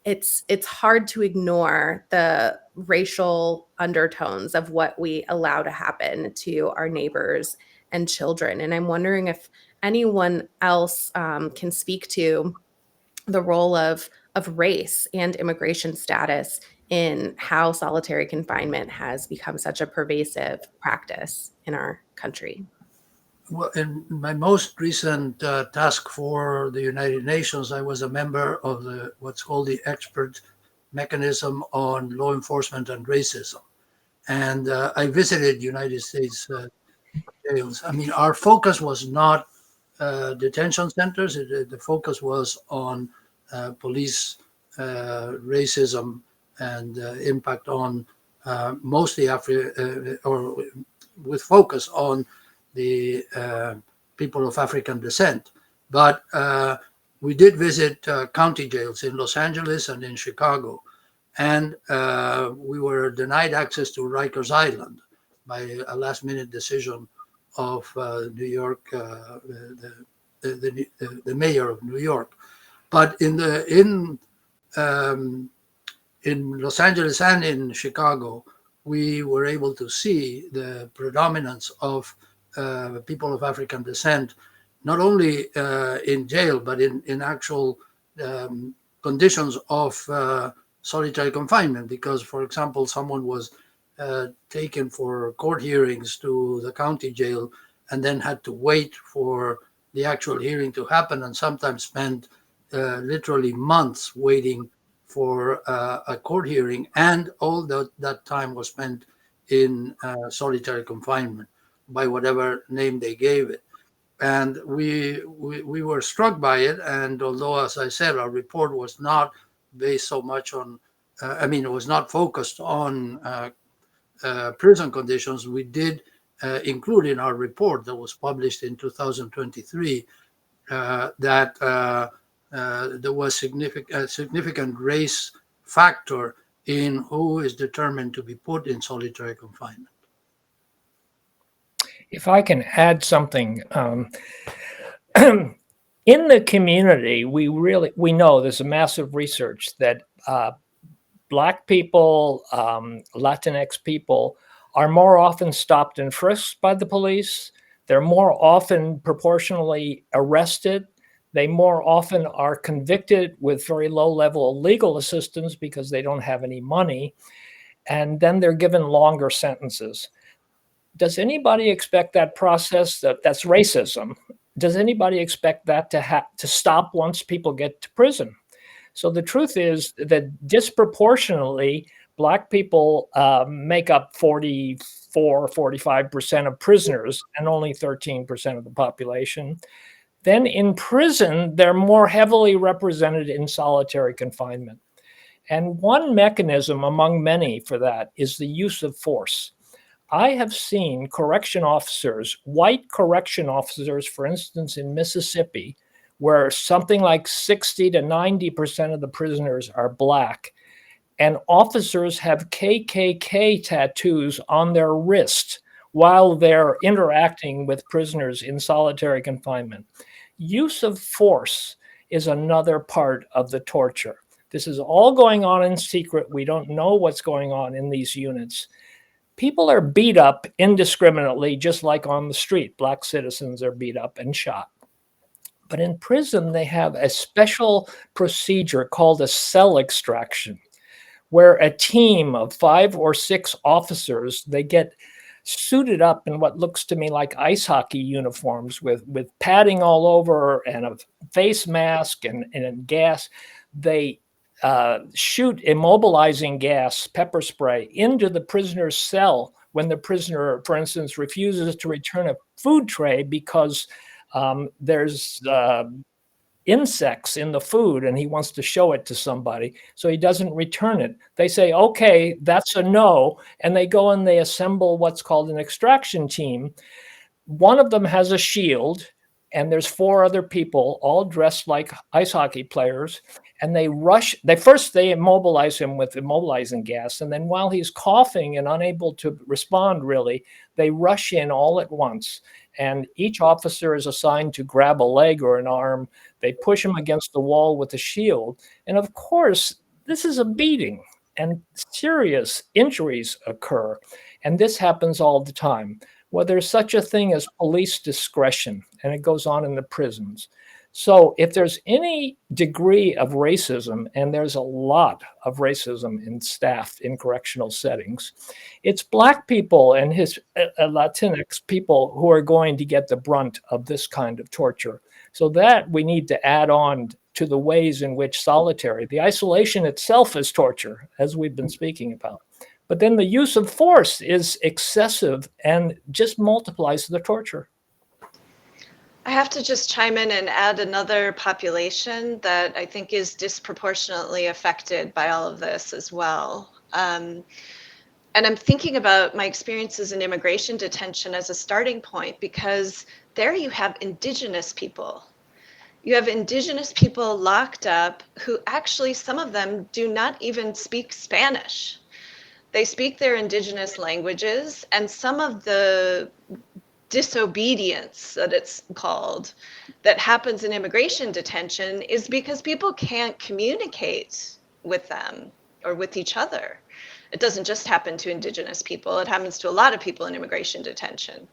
it's hard to ignore the racial undertones of what we allow to happen to our neighbors and children. And I'm wondering if anyone else can speak to the role of race and immigration status in how solitary confinement has become such a pervasive practice in our country. Well, in my most recent task for the United Nations, I was a member of what's called the Expert Mechanism on Law Enforcement and Racism. And I visited United States jails. I mean, our focus was not detention centers. The focus was on police racism and impact on mostly or with focus on the people of African descent. But we did visit county jails in Los Angeles and in Chicago. And we were denied access to Rikers Island by a last-minute decision of New York, the mayor of New York. But in Los Angeles and in Chicago, we were able to see the predominance of people of African descent, not only in jail, but in actual conditions of solitary confinement. Because, for example, someone was taken for court hearings to the county jail and then had to wait for the actual hearing to happen, and sometimes spent literally months waiting for a court hearing, and all that time was spent in solitary confinement by whatever name they gave it. And we were struck by it. And although, as I said, our report was not based so much on, it was not focused on prison conditions, we did include in our report that was published in 2023 that there was significant race factor in who is determined to be put in solitary confinement. If I can add something, in the community, we know there's a massive research that Black people, Latinx people are more often stopped and frisked by the police. They're more often proportionally arrested. They more often are convicted with very low level legal assistance because they don't have any money. And then they're given longer sentences. Does anybody expect that process, that's racism? Does anybody expect that to stop once people get to prison? So the truth is that disproportionately, Black people make up 45% of prisoners and only 13% of the population. Then in prison, they're more heavily represented in solitary confinement. And one mechanism among many for that is the use of force. I have seen correction officers, white correction officers, for instance, in Mississippi, where something like 60 to 90% of the prisoners are Black, and officers have KKK tattoos on their wrist while they're interacting with prisoners in solitary confinement. Use of force is another part of the torture. This is all going on in secret. We don't know what's going on in these units. People are beat up indiscriminately, just like on the street. Black citizens are beat up and shot. But in prison, they have a special procedure called a cell extraction, where a team of 5 or 6 officers, they get suited up in what looks to me like ice hockey uniforms with padding all over and a face mask and gas. They shoot immobilizing gas, pepper spray, into the prisoner's cell when the prisoner, for instance, refuses to return a food tray because there's insects in the food and he wants to show it to somebody, so he doesn't return it. They say, okay, that's a no, and they go and they assemble what's called an extraction team. One of them has a shield, and there's 4 other people all dressed like ice hockey players, and they immobilize him with immobilizing gas, and then while he's coughing and unable to respond really, they rush in all at once, and each officer is assigned to grab a leg or an arm. They push him against the wall with a shield, and of course, this is a beating, and serious injuries occur, and this happens all the time. Well, there's such a thing as police discretion, and it goes on in the prisons. So if there's any degree of racism, and there's a lot of racism in staff in correctional settings, it's Black people and Latinx people who are going to get the brunt of this kind of torture. So that we need to add on to the ways in which the isolation itself is torture, as we've been speaking about. But then the use of force is excessive and just multiplies the torture. I have to just chime in and add another population that I think is disproportionately affected by all of this as well. And I'm thinking about my experiences in immigration detention as a starting point, because there you have Indigenous people. You have Indigenous people locked up who actually, some of them do not even speak Spanish. They speak their Indigenous languages, and some of the disobedience that it's called that happens in immigration detention is because people can't communicate with them or with each other. It doesn't just happen to Indigenous people, it happens to a lot of people in immigration detention.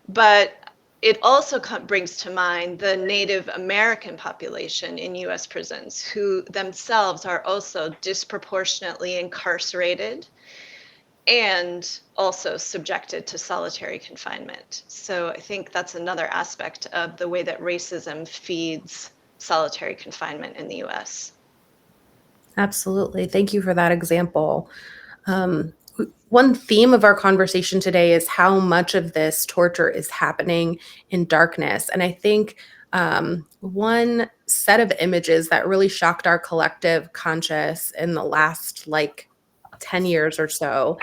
But it also brings to mind the Native American population in US prisons, who themselves are also disproportionately incarcerated and also subjected to solitary confinement. So I think that's another aspect of the way that racism feeds solitary confinement in the US. Absolutely. Thank you for that example. One theme of our conversation today is how much of this torture is happening in darkness. And I think one set of images that really shocked our collective conscious in the last 10 years or so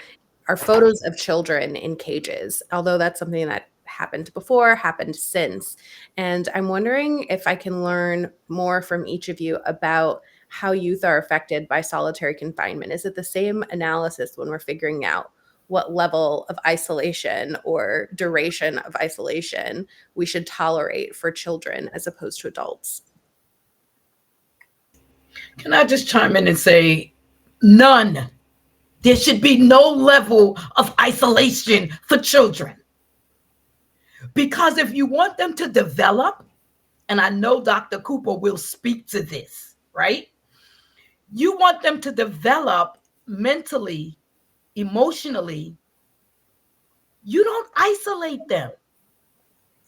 are photos of children in cages, although that's something that happened before, happened since. And I'm wondering if I can learn more from each of you about how youth are affected by solitary confinement. Is it the same analysis when we're figuring out what level of isolation or duration of isolation we should tolerate for children as opposed to adults? Can I just chime in and say, none. There should be no level of isolation for children. Because if you want them to develop, and I know Dr. Cooper will speak to this, right? You want them to develop mentally, emotionally. You don't isolate them.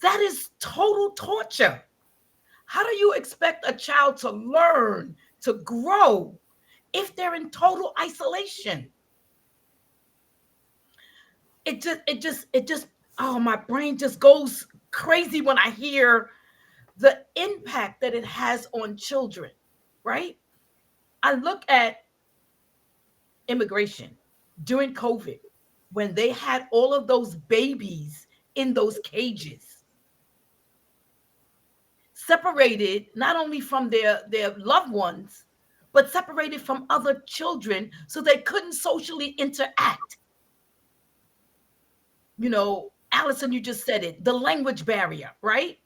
That is total torture. How do you expect a child to learn, to grow, if they're in total isolation? It just, oh, my brain just goes crazy when I hear the impact that it has on children, right? I look at immigration during COVID, when they had all of those babies in those cages, separated not only from their loved ones, but separated from other children so they couldn't socially interact. You know, Alison, you just said it, the language barrier, right?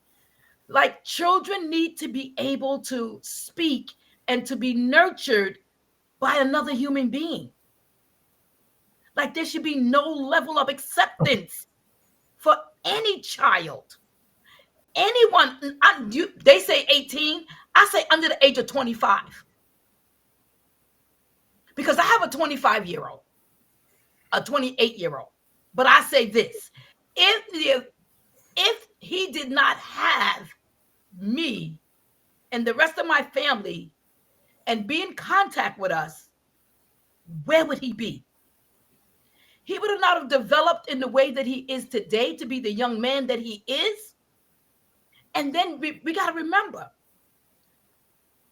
Like, children need to be able to speak and to be nurtured by another human being. Like, there should be no level of acceptance for any child. Anyone, they say 18, I say under the age of 25. Because I have a 25-year-old, a 28-year-old. But I say this, if he did not have me and the rest of my family and be in contact with us, where would he be? He would have not have developed in the way that he is today to be the young man that he is. And then we got to remember,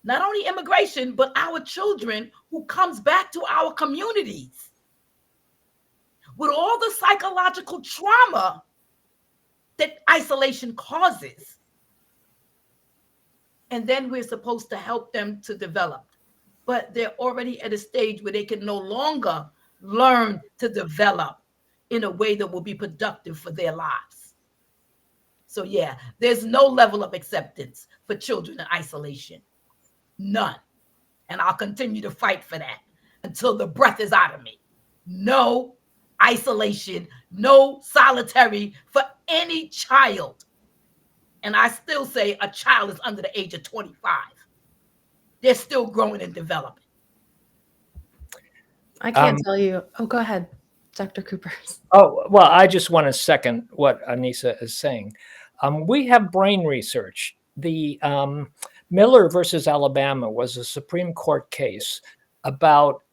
not only immigration, but our children who comes back to our communities with all the psychological trauma that isolation causes. And then we're supposed to help them to develop. But they're already at a stage where they can no longer learn to develop in a way that will be productive for their lives. So yeah, there's no level of acceptance for children in isolation. None. And I'll continue to fight for that until the breath is out of me. No isolation, no solitary for any child. And I still say a child is under the age of 25. They're still growing and developing. I can't tell you. Oh, go ahead, Dr. Cooper. Oh, well, I just want to second what Anissa is saying. We have brain research. The Miller versus Alabama was a Supreme Court case about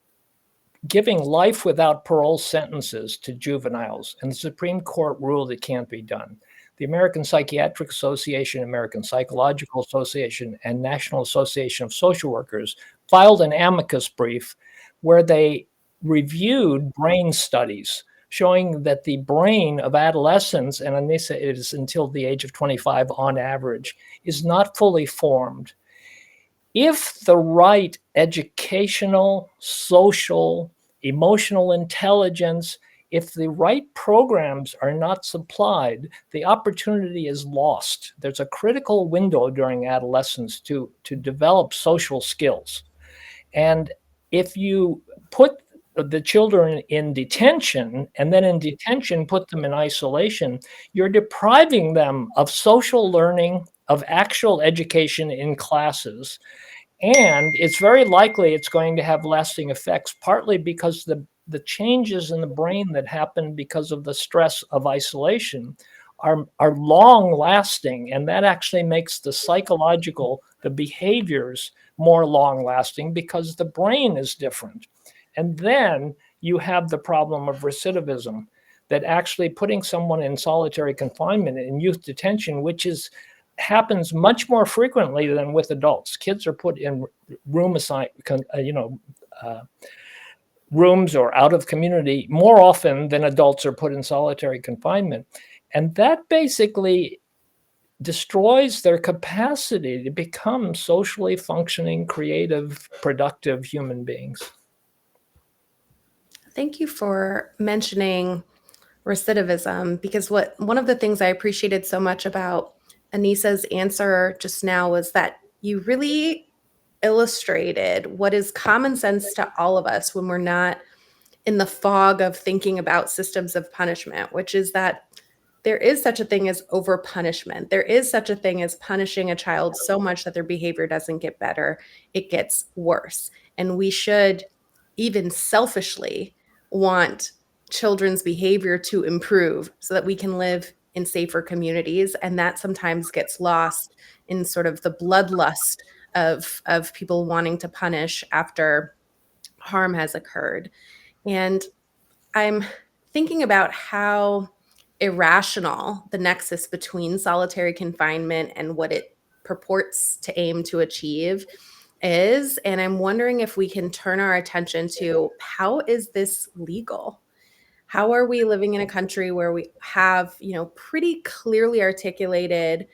giving life without parole sentences to juveniles, and the Supreme Court ruled it can't be done. The American Psychiatric Association, American Psychological Association, and National Association of Social Workers filed an amicus brief where they reviewed brain studies showing that the brain of adolescents, and Anissa, it is until the age of 25 on average, is not fully formed. If the right educational, social, emotional intelligence, if the right programs are not supplied, the opportunity is lost. There's a critical window during adolescence to develop social skills. And if you put the children in detention and then in detention put them in isolation, you're depriving them of social learning, of actual education in classes. And it's very likely it's going to have lasting effects, partly because the changes in the brain that happen because of the stress of isolation are long lasting. And that actually makes the psychological, the behaviors more long lasting because the brain is different. And then you have the problem of recidivism, that actually putting someone in solitary confinement in youth detention, which happens much more frequently than with adults. Kids are put in rooms or out of community more often than adults are put in solitary confinement. And that basically destroys their capacity to become socially functioning, creative, productive human beings. Thank you for mentioning recidivism, because one of the things I appreciated so much about Anissa's answer just now was that you really illustrated what is common sense to all of us when we're not in the fog of thinking about systems of punishment, which is that there is such a thing as over punishment. There is such a thing as punishing a child so much that their behavior doesn't get better, it gets worse. And we should even selfishly want children's behavior to improve so that we can live in safer communities. And that sometimes gets lost in sort of the bloodlust of people wanting to punish after harm has occurred. And I'm thinking about how irrational the nexus between solitary confinement and what it purports to aim to achieve is. And I'm wondering if we can turn our attention to, how is this legal? How are we living in a country where we have, pretty clearly articulated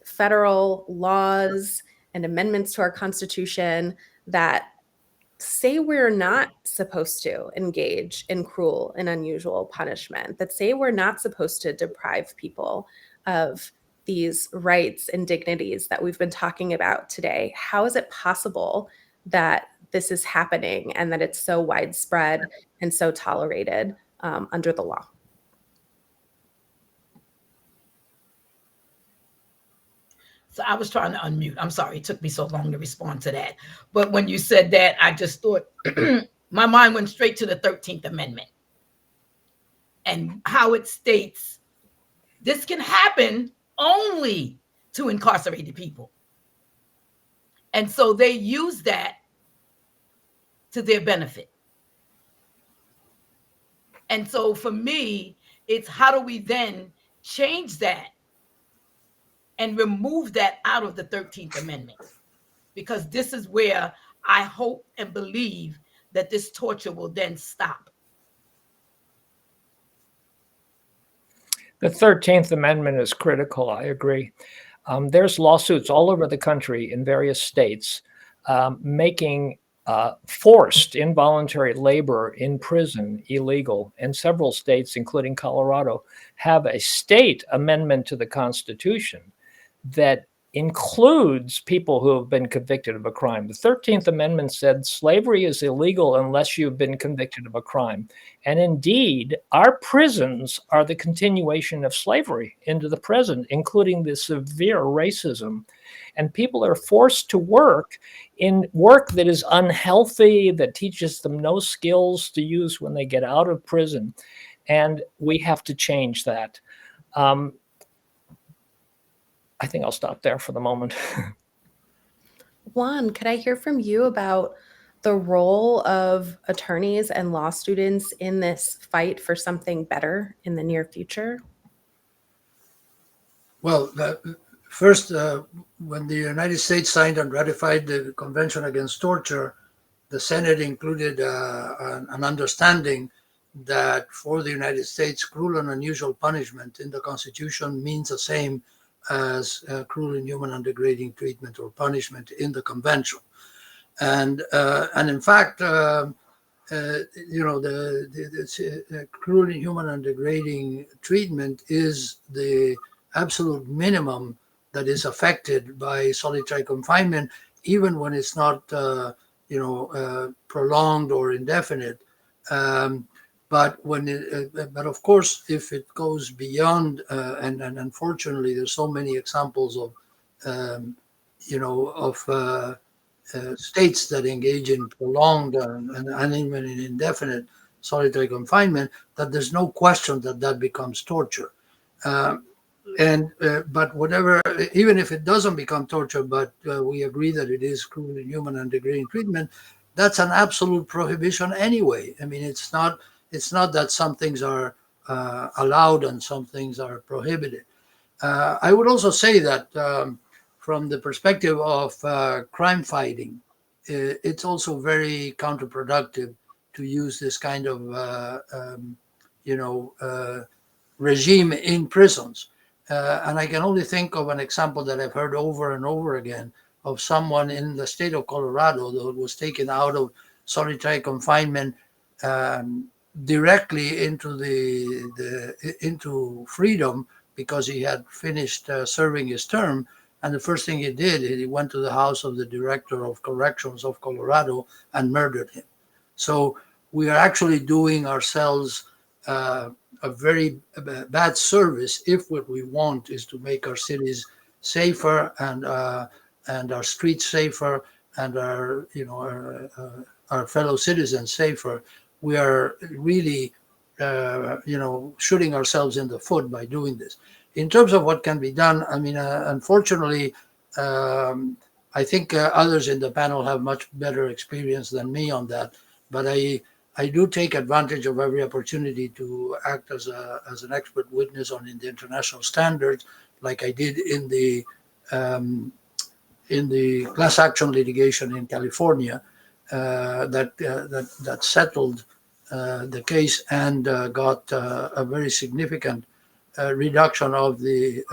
federal laws and amendments to our Constitution that say we're not supposed to engage in cruel and unusual punishment, that say we're not supposed to deprive people of these rights and dignities that we've been talking about today? How is it possible that this is happening and that it's so widespread and so tolerated under the law? So I was trying to unmute. I'm sorry, it took me so long to respond to that. But when you said that, I just thought my mind went straight to the 13th Amendment and how it states this can happen only to incarcerated people. And so they use that to their benefit. And so for me, it's how do we then change that and remove that out of the 13th Amendment? Because this is where I hope and believe that this torture will then stop. The 13th Amendment is critical, I agree. There's lawsuits all over the country in various states making forced involuntary labor in prison illegal. And several states, including Colorado, have a state amendment to the Constitution that includes people who have been convicted of a crime. The 13th Amendment said slavery is illegal unless you've been convicted of a crime. And indeed, our prisons are the continuation of slavery into the present, including the severe racism. And people are forced to work in work that is unhealthy, that teaches them no skills to use when they get out of prison. And we have to change that. I think I'll stop there for the moment. Juan, could I hear from you about the role of attorneys and law students in this fight for something better in the near future? Well, first, when the United States signed and ratified the Convention Against Torture, the Senate included an understanding that for the United States, cruel and unusual punishment in the Constitution means the same as cruel, inhuman, and degrading treatment or punishment in the Convention. And in fact, the cruel, inhuman, and degrading treatment is the absolute minimum that is affected by solitary confinement, even when it's not, prolonged or indefinite. But but of course, if it goes beyond, and unfortunately, there's so many examples of, states that engage in prolonged and even in indefinite solitary confinement, that there's no question that becomes torture. But whatever, even if it doesn't become torture, but we agree that it is cruel, inhuman, and degrading treatment, that's an absolute prohibition anyway. I mean, it's not that some things are allowed and some things are prohibited. I would also say that from the perspective of crime fighting, it's also very counterproductive to use this kind of regime in prisons. And I can only think of an example that I've heard over and over again of someone in the state of Colorado that was taken out of solitary confinement directly into into freedom because he had finished serving his term. And the first thing he did, he went to the house of the director of corrections of Colorado and murdered him. So we are actually doing ourselves a very bad service if what we want is to make our cities safer and our streets safer and our fellow citizens safer. We are really shooting ourselves in the foot by doing this. In terms of what can be done, I mean, unfortunately, I think others in the panel have much better experience than me on that, but I do take advantage of every opportunity to act as an expert witness on the international standards, like I did in the class action litigation in California that settled the case and got a very significant reduction of the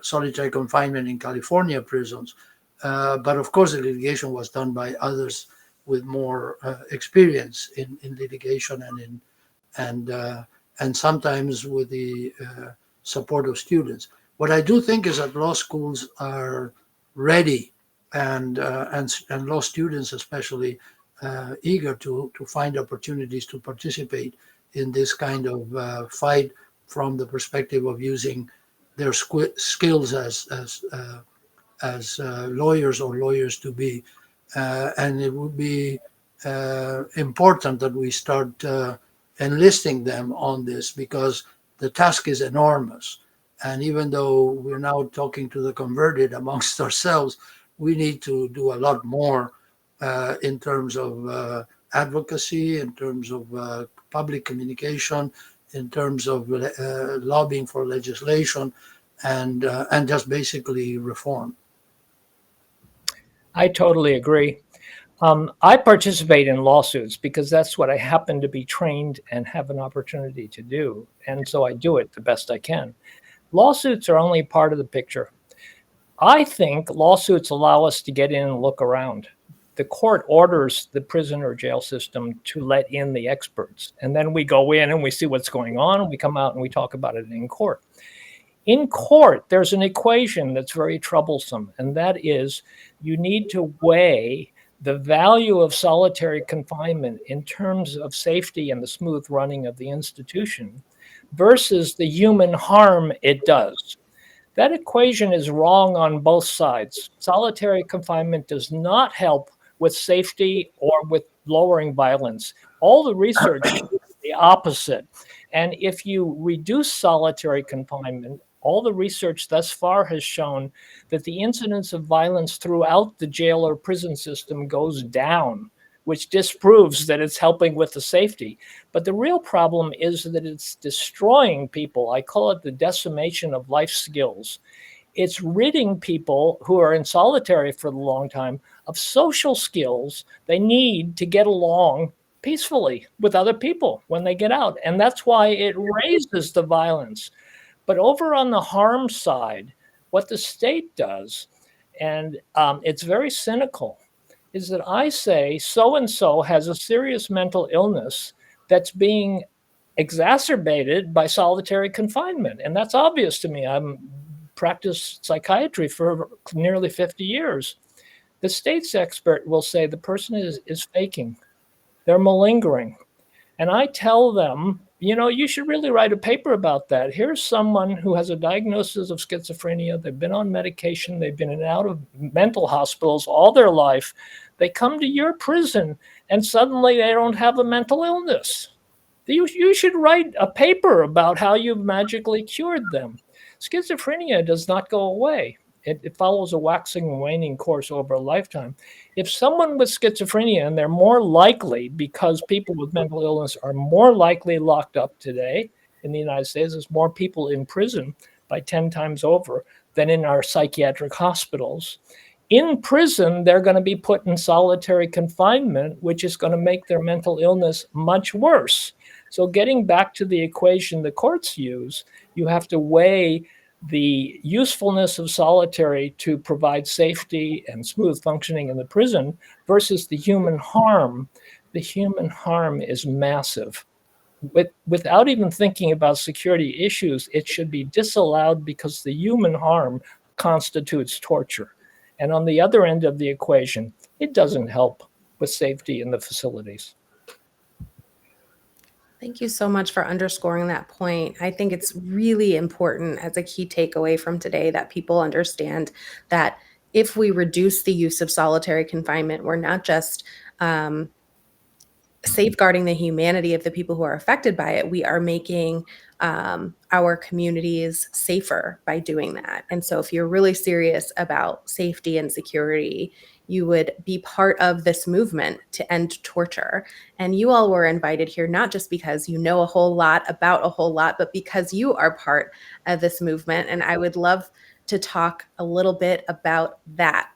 solitary confinement in California prisons. But of course, the litigation was done by others with more experience in litigation and sometimes with the support of students. What I do think is that law schools are ready and law students especially eager to find opportunities to participate in this kind of fight from the perspective of using their skills as lawyers or lawyers to be. And it would be important that we start enlisting them on this because the task is enormous. And even though we're now talking to the converted amongst ourselves, we need to do a lot more in terms of advocacy, in terms of public communication, in terms of lobbying for legislation, and just basically reform. I totally agree. I participate in lawsuits because that's what I happen to be trained and have an opportunity to do. And so I do it the best I can. Lawsuits are only part of the picture. I think lawsuits allow us to get in and look around. The court orders the prison or jail system to let in the experts. And then we go in and we see what's going on and we come out and we talk about it in court. In court, there's an equation that's very troublesome, and that is you need to weigh the value of solitary confinement in terms of safety and the smooth running of the institution versus the human harm it does. That equation is wrong on both sides. Solitary confinement does not help with safety or with lowering violence. All the research is the opposite. And if you reduce solitary confinement, all the research thus far has shown that the incidence of violence throughout the jail or prison system goes down, which disproves that it's helping with the safety. But the real problem is that it's destroying people. I call it the decimation of life skills. It's ridding people who are in solitary for a long time of social skills they need to get along peacefully with other people when they get out. And that's why it raises the violence. But over on the harm side, what the state does, and it's very cynical, is that I say so-and-so has a serious mental illness that's being exacerbated by solitary confinement. And that's obvious to me. I've practiced psychiatry for nearly 50 years. The state's expert will say the person is faking. They're malingering. And I tell them, you should really write a paper about that. Here's someone who has a diagnosis of schizophrenia. They've been on medication. They've been in and out of mental hospitals all their life. They come to your prison and suddenly they don't have a mental illness. You should write a paper about how you magically cured them. Schizophrenia does not go away. It follows a waxing and waning course over a lifetime. If someone with schizophrenia, and they're more likely, because people with mental illness are more likely locked up today in the United States, there's more people in prison by 10 times over than in our psychiatric hospitals. In prison, they're going to be put in solitary confinement, which is going to make their mental illness much worse. So getting back to the equation the courts use, you have to weigh the usefulness of solitary to provide safety and smooth functioning in the prison versus the human harm. The human harm is massive. Without even thinking about security issues, it should be disallowed because the human harm constitutes torture. And on the other end of the equation, it doesn't help with safety in the facilities. Thank you so much for underscoring that point. I think it's really important as a key takeaway from today that people understand that if we reduce the use of solitary confinement, we're not just safeguarding the humanity of the people who are affected by it, we are making our communities safer by doing that. And so if you're really serious about safety and security, you would be part of this movement to end torture. And you all were invited here not just because you know a whole lot about a whole lot, but because you are part of this movement. And I would love to talk a little bit about that.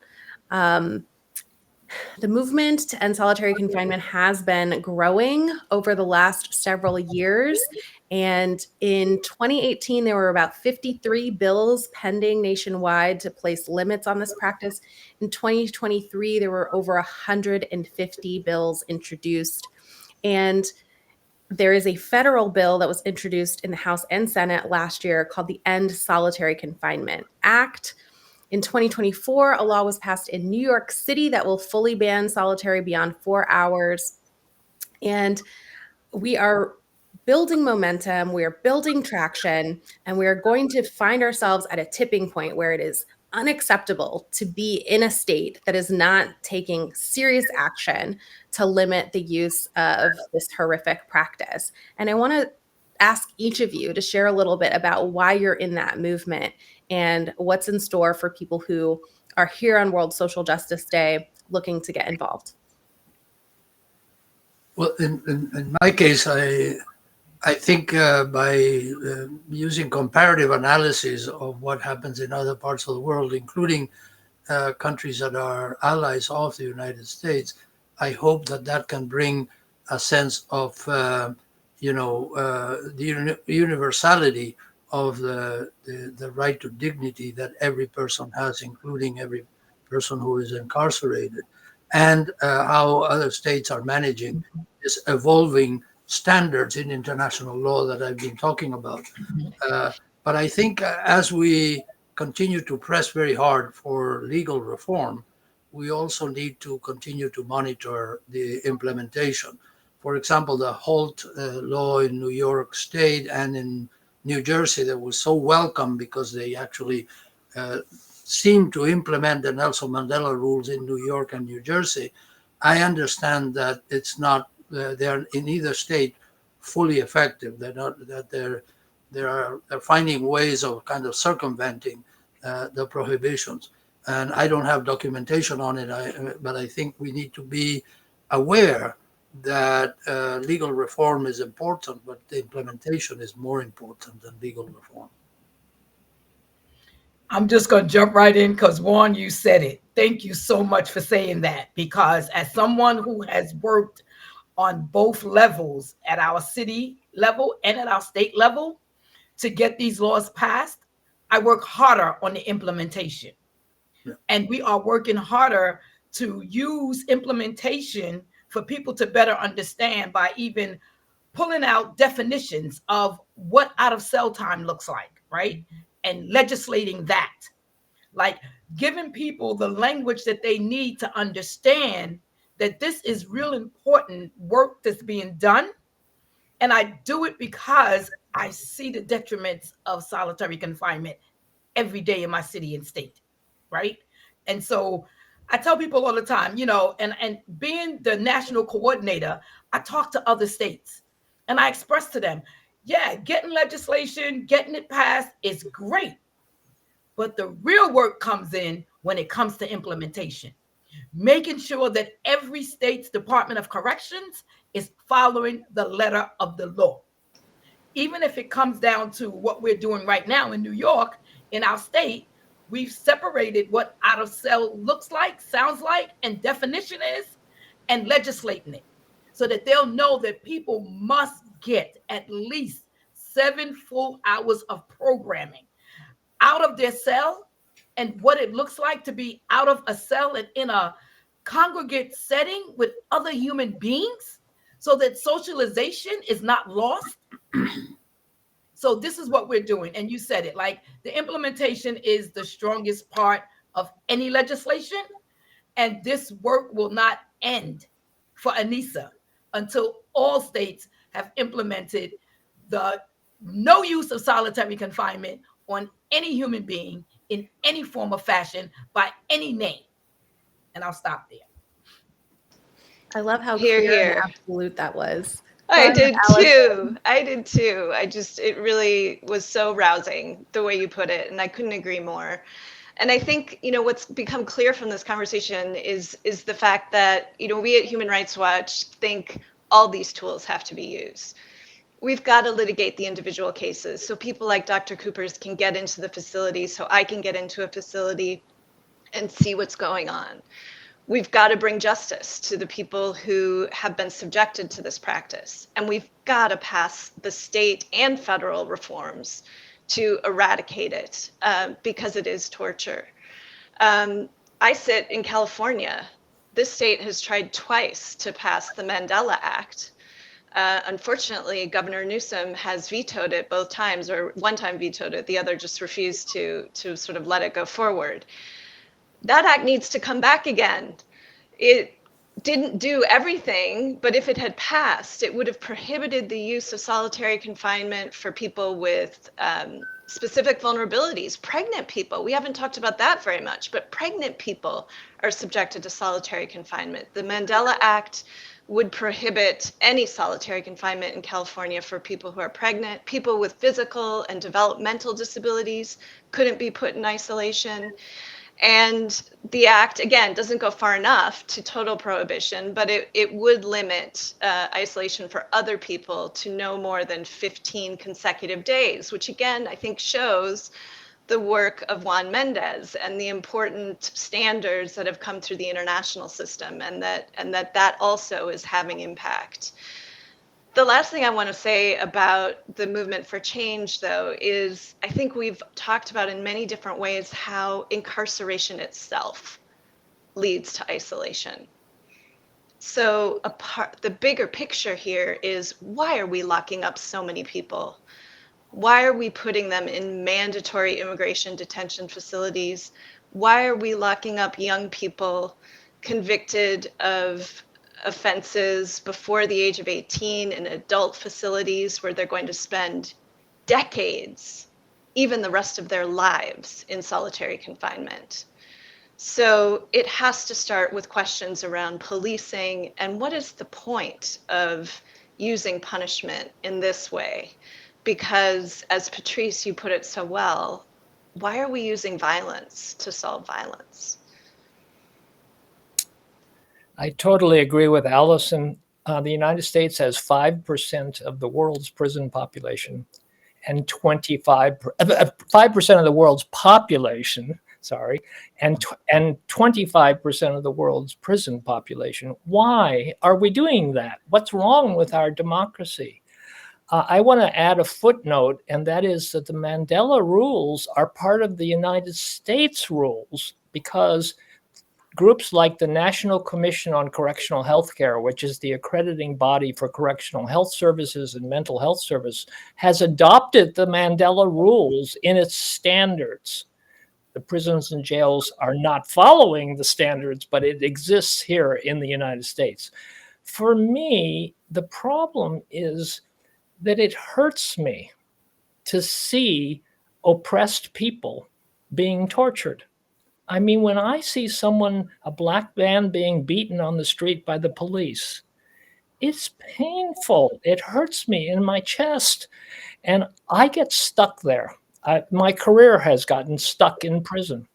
The movement to end solitary confinement has been growing over the last several years. And in 2018, there were about 53 bills pending nationwide to place limits on this practice. In 2023, there were over 150 bills introduced. And there is a federal bill that was introduced in the House and Senate last year called the End Solitary Confinement Act. In 2024, a law was passed in New York City that will fully ban solitary beyond 4 hours. And we are building momentum, we are building traction, and we are going to find ourselves at a tipping point where it is unacceptable to be in a state that is not taking serious action to limit the use of this horrific practice. And I want to ask each of you to share a little bit about why you're in that movement and what's in store for people who are here on World Social Justice Day looking to get involved. Well, in my case, I think by using comparative analysis of what happens in other parts of the world, including countries that are allies of the United States, I hope that can bring a sense of the universality of the right to dignity that every person has, including every person who is incarcerated, and how other states are managing this evolving standards in international law that I've been talking about. But I think as we continue to press very hard for legal reform, we also need to continue to monitor the implementation. For example, the HALT law in New York State and in New Jersey that was so welcome because they actually seem to implement the Nelson Mandela Rules in New York and New Jersey. I understand that it's not, they're in either state fully effective. They're not, that they're finding ways of kind of circumventing the prohibitions. And I don't have documentation on it, but I think we need to be aware that legal reform is important, but the implementation is more important than legal reform. I'm just going to jump right in because, Juan, you said it. Thank you so much for saying that, because as someone who has worked on both levels, at our city level and at our state level, to get these laws passed, I work harder on the implementation. Yeah. And we are working harder to use implementation for people to better understand by even pulling out definitions of what out of cell time looks like, right? And legislating that, like giving people the language that they need to understand that this is real important work that's being done. And I do it because I see the detriments of solitary confinement every day in my city and state, right? And so I tell people all the time, and being the national coordinator, I talk to other states And I expressed to them, yeah, getting legislation, getting it passed is great. But the real work comes in when it comes to implementation, making sure that every state's Department of Corrections is following the letter of the law. Even if it comes down to what we're doing right now in New York, in our state, we've separated what out of cell looks like, sounds like, and definition is, and legislating it so that they'll know that people must get at least 7 full hours of programming out of their cell, and what it looks like to be out of a cell and in a congregate setting with other human beings so that socialization is not lost. So this is what we're doing. And you said it, like the implementation is the strongest part of any legislation. And this work will not end for ANISA until all states have implemented the no use of solitary confinement on any human being in any form or fashion by any name. And I'll stop there. I love how Here, clear and here. absolute that was. I Go ahead, did Alison. too. I did too. It really was so rousing the way you put it, and I couldn't agree more. And I think, what's become clear from this conversation is the fact that, we at Human Rights Watch think all these tools have to be used. We've got to litigate the individual cases so people like Dr. Cooper's can get into the facility, so I can get into a facility and see what's going on. We've got to bring justice to the people who have been subjected to this practice. And we've got to pass the state and federal reforms to eradicate it because it is torture. I sit in California. This state has tried twice to pass the Mandela Act. Unfortunately, Governor Newsom has vetoed it both times, or one time vetoed it, the other just refused to sort of let it go forward. That act needs to come back again. It didn't do everything, but if it had passed, it would have prohibited the use of solitary confinement for people with specific vulnerabilities. Pregnant people, we haven't talked about that very much, but pregnant people are subjected to solitary confinement. The Mandela Act would prohibit any solitary confinement in California for people who are pregnant. People with physical and developmental disabilities couldn't be put in isolation. And the act, again, doesn't go far enough to total prohibition, but it would limit isolation for other people to no more than 15 consecutive days, which again, I think shows the work of Juan Méndez and the important standards that have come through the international system, and that also is having impact. The last thing I want to say about the movement for change, though, is I think we've talked about in many different ways how incarceration itself leads to isolation. So the bigger picture here is, why are we locking up so many people? Why are we putting them in mandatory immigration detention facilities? Why are we locking up young people convicted of offenses before the age of 18 in adult facilities where they're going to spend decades, even the rest of their lives, in solitary confinement? So it has to start with questions around policing and what is the point of using punishment in this way? Because, as Patrice, you put it so well, why are we using violence to solve violence? I totally agree with Alison. The United States has 5% of the world's prison population and 5% of the world's population, and 25% of the world's prison population. Why are we doing that? What's wrong with our democracy? I want to add a footnote, and that is that the Mandela Rules are part of the United States rules because groups like the National Commission on Correctional Health Care, which is the accrediting body for correctional health services and mental health service, has adopted the Mandela Rules in its standards. The prisons and jails are not following the standards, but it exists here in the United States. For me, the problem is that it hurts me to see oppressed people being tortured. I mean, when I see a black man being beaten on the street by the police, it's painful. It hurts me in my chest. And I get stuck there. My career has gotten stuck in prison.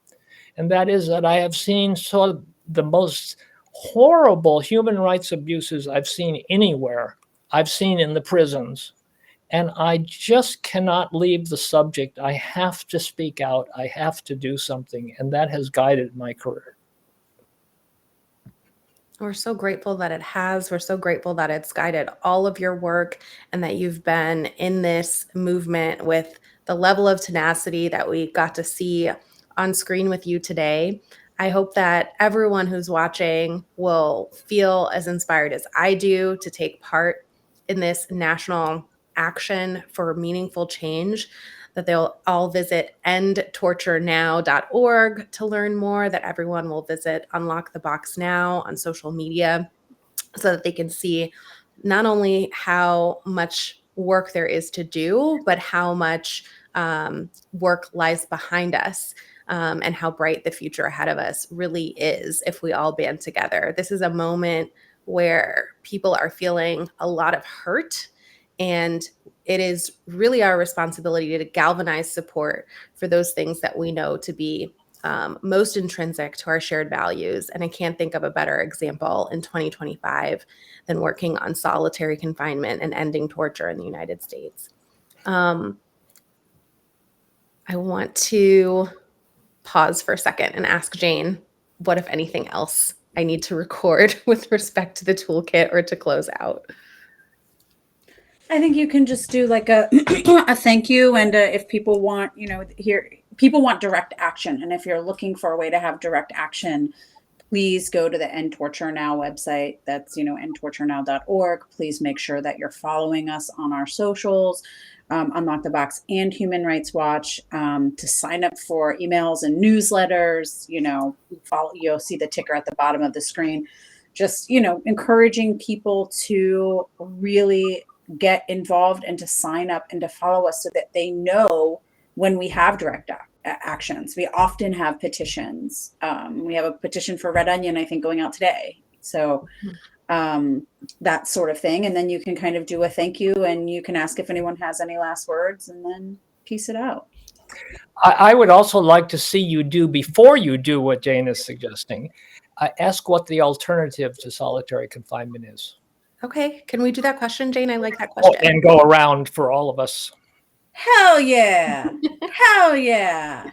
And that is that I have seen the most horrible human rights abuses I've seen anywhere. I've seen in the prisons. And I just cannot leave the subject. I have to speak out. I have to do something. And that has guided my career. We're so grateful that it has. We're so grateful that it's guided all of your work and that you've been in this movement with the level of tenacity that we got to see on screen with you today. I hope that everyone who's watching will feel as inspired as I do to take part in this national action for meaningful change, that they'll all visit endtorturenow.org to learn more, that everyone will visit Unlock the Box Now on social media so that they can see not only how much work there is to do, but how much work lies behind us, and how bright the future ahead of us really is if we all band together. This is a moment where people are feeling a lot of hurt, and it is really our responsibility to galvanize support for those things that we know to be most intrinsic to our shared values. And I can't think of a better example in 2025 than working on solitary confinement and ending torture in the United States. I want to pause for a second and ask Jane, what, if anything else, I need to record with respect to the toolkit or to close out? I think you can just do like a a thank you, and if people want, people want direct action, and if you're looking for a way to have direct action, please go to the End Torture Now website. That's endtorturenow.org. Please make sure that you're following us on our socials, Unlock the Box and Human Rights Watch, to sign up for emails and newsletters. You'll see the ticker at the bottom of the screen. Just encouraging people to really get involved and to sign up and to follow us so that they know when we have direct actions. We often have petitions. We have a petition for Red Onion, I think, going out today. So that sort of thing. And then you can kind of do a thank you, and you can ask if anyone has any last words, and then piece it out. I would also like to see you do, before you do what Jane is suggesting, ask what the alternative to solitary confinement is. Okay, can we do that question, Jane? I like that question. And go around for all of us. Hell yeah. Hell yeah.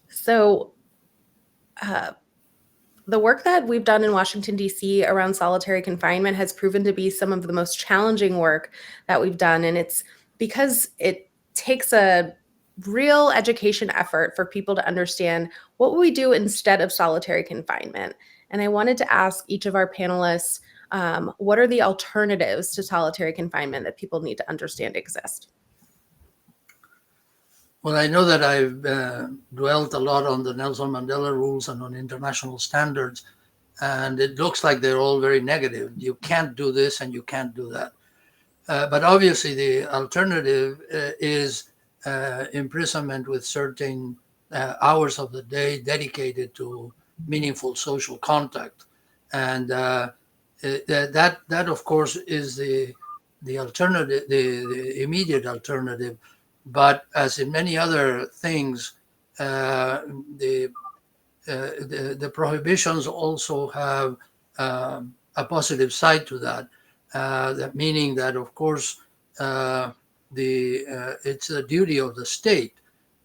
So the work that we've done in Washington, D.C. around solitary confinement has proven to be some of the most challenging work that we've done. And it's because it takes a real education effort for people to understand what would we do instead of solitary confinement. And I wanted to ask each of our panelists, what are the alternatives to solitary confinement that people need to understand exist? Well, I know that I've dwelt a lot on the Nelson Mandela Rules and on international standards, and it looks like they're all very negative. You can't do this and you can't do that. But obviously the alternative is imprisonment with certain hours of the day dedicated to meaningful social contact. And that of course is the alternative, the immediate alternative. But as in many other things, the prohibitions also have a positive side to that. That meaning that, of course, it's a duty of the state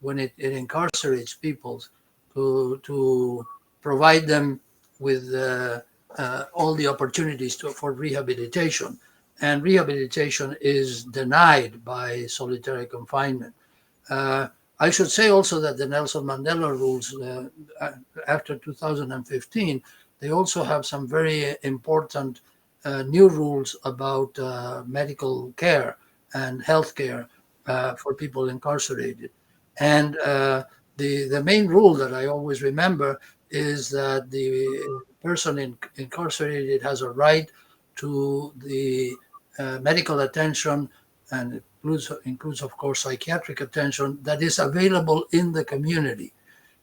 when it incarcerates people to provide them with all the opportunities for rehabilitation. And rehabilitation is denied by solitary confinement. I should say also that the Nelson Mandela Rules, after 2015, they also have some very important new rules about medical care and health care for people incarcerated. And the main rule that I always remember is that the person incarcerated has a right to the medical attention, and includes of course psychiatric attention that is available in the community.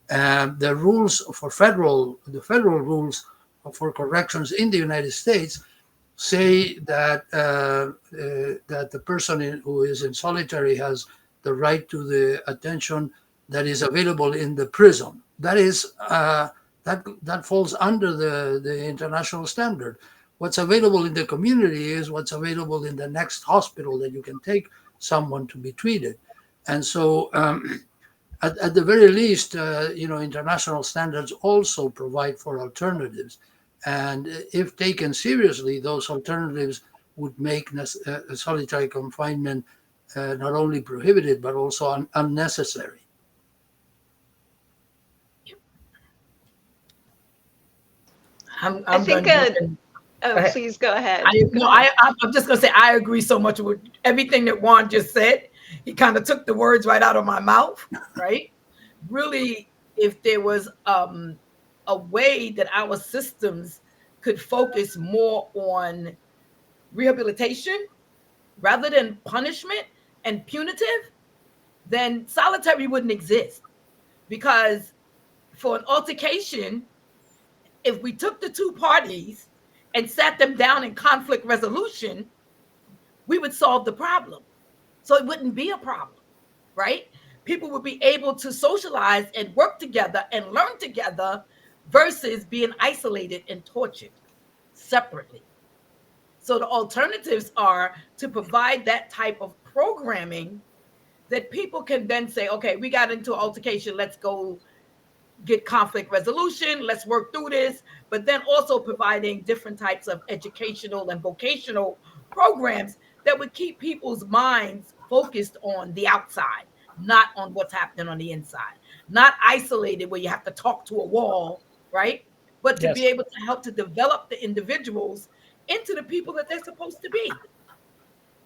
The rules for the federal rules for corrections in the United States say that that the person who is in solitary has the right to the attention that is available in the prison. That is that falls under the international standard. What's available in the community is what's available in the next hospital that you can take someone to be treated. And so, at the very least, international standards also provide for alternatives. And if taken seriously, those alternatives would make solitary confinement not only prohibited, but also unnecessary. I'm I think, done. oh, ahead. please go ahead. I'm just going to say I agree so much with everything that Juan just said. He kind of took the words right out of my mouth, right? Really, if there was a way that our systems could focus more on rehabilitation rather than punishment and punitive, then solitary wouldn't exist. Because for an altercation, if we took the two parties and sat them down in conflict resolution, we would solve the problem. So it wouldn't be a problem, right? People would be able to socialize and work together and learn together versus being isolated and tortured separately. So the alternatives are to provide that type of programming that people can then say, okay, we got into altercation, let's go get conflict resolution, let's work through this, but then also providing different types of educational and vocational programs that would keep people's minds focused on the outside, not on what's happening on the inside, not isolated where you have to talk to a wall, right? But to be able to help to develop the individuals into the people that they're supposed to be.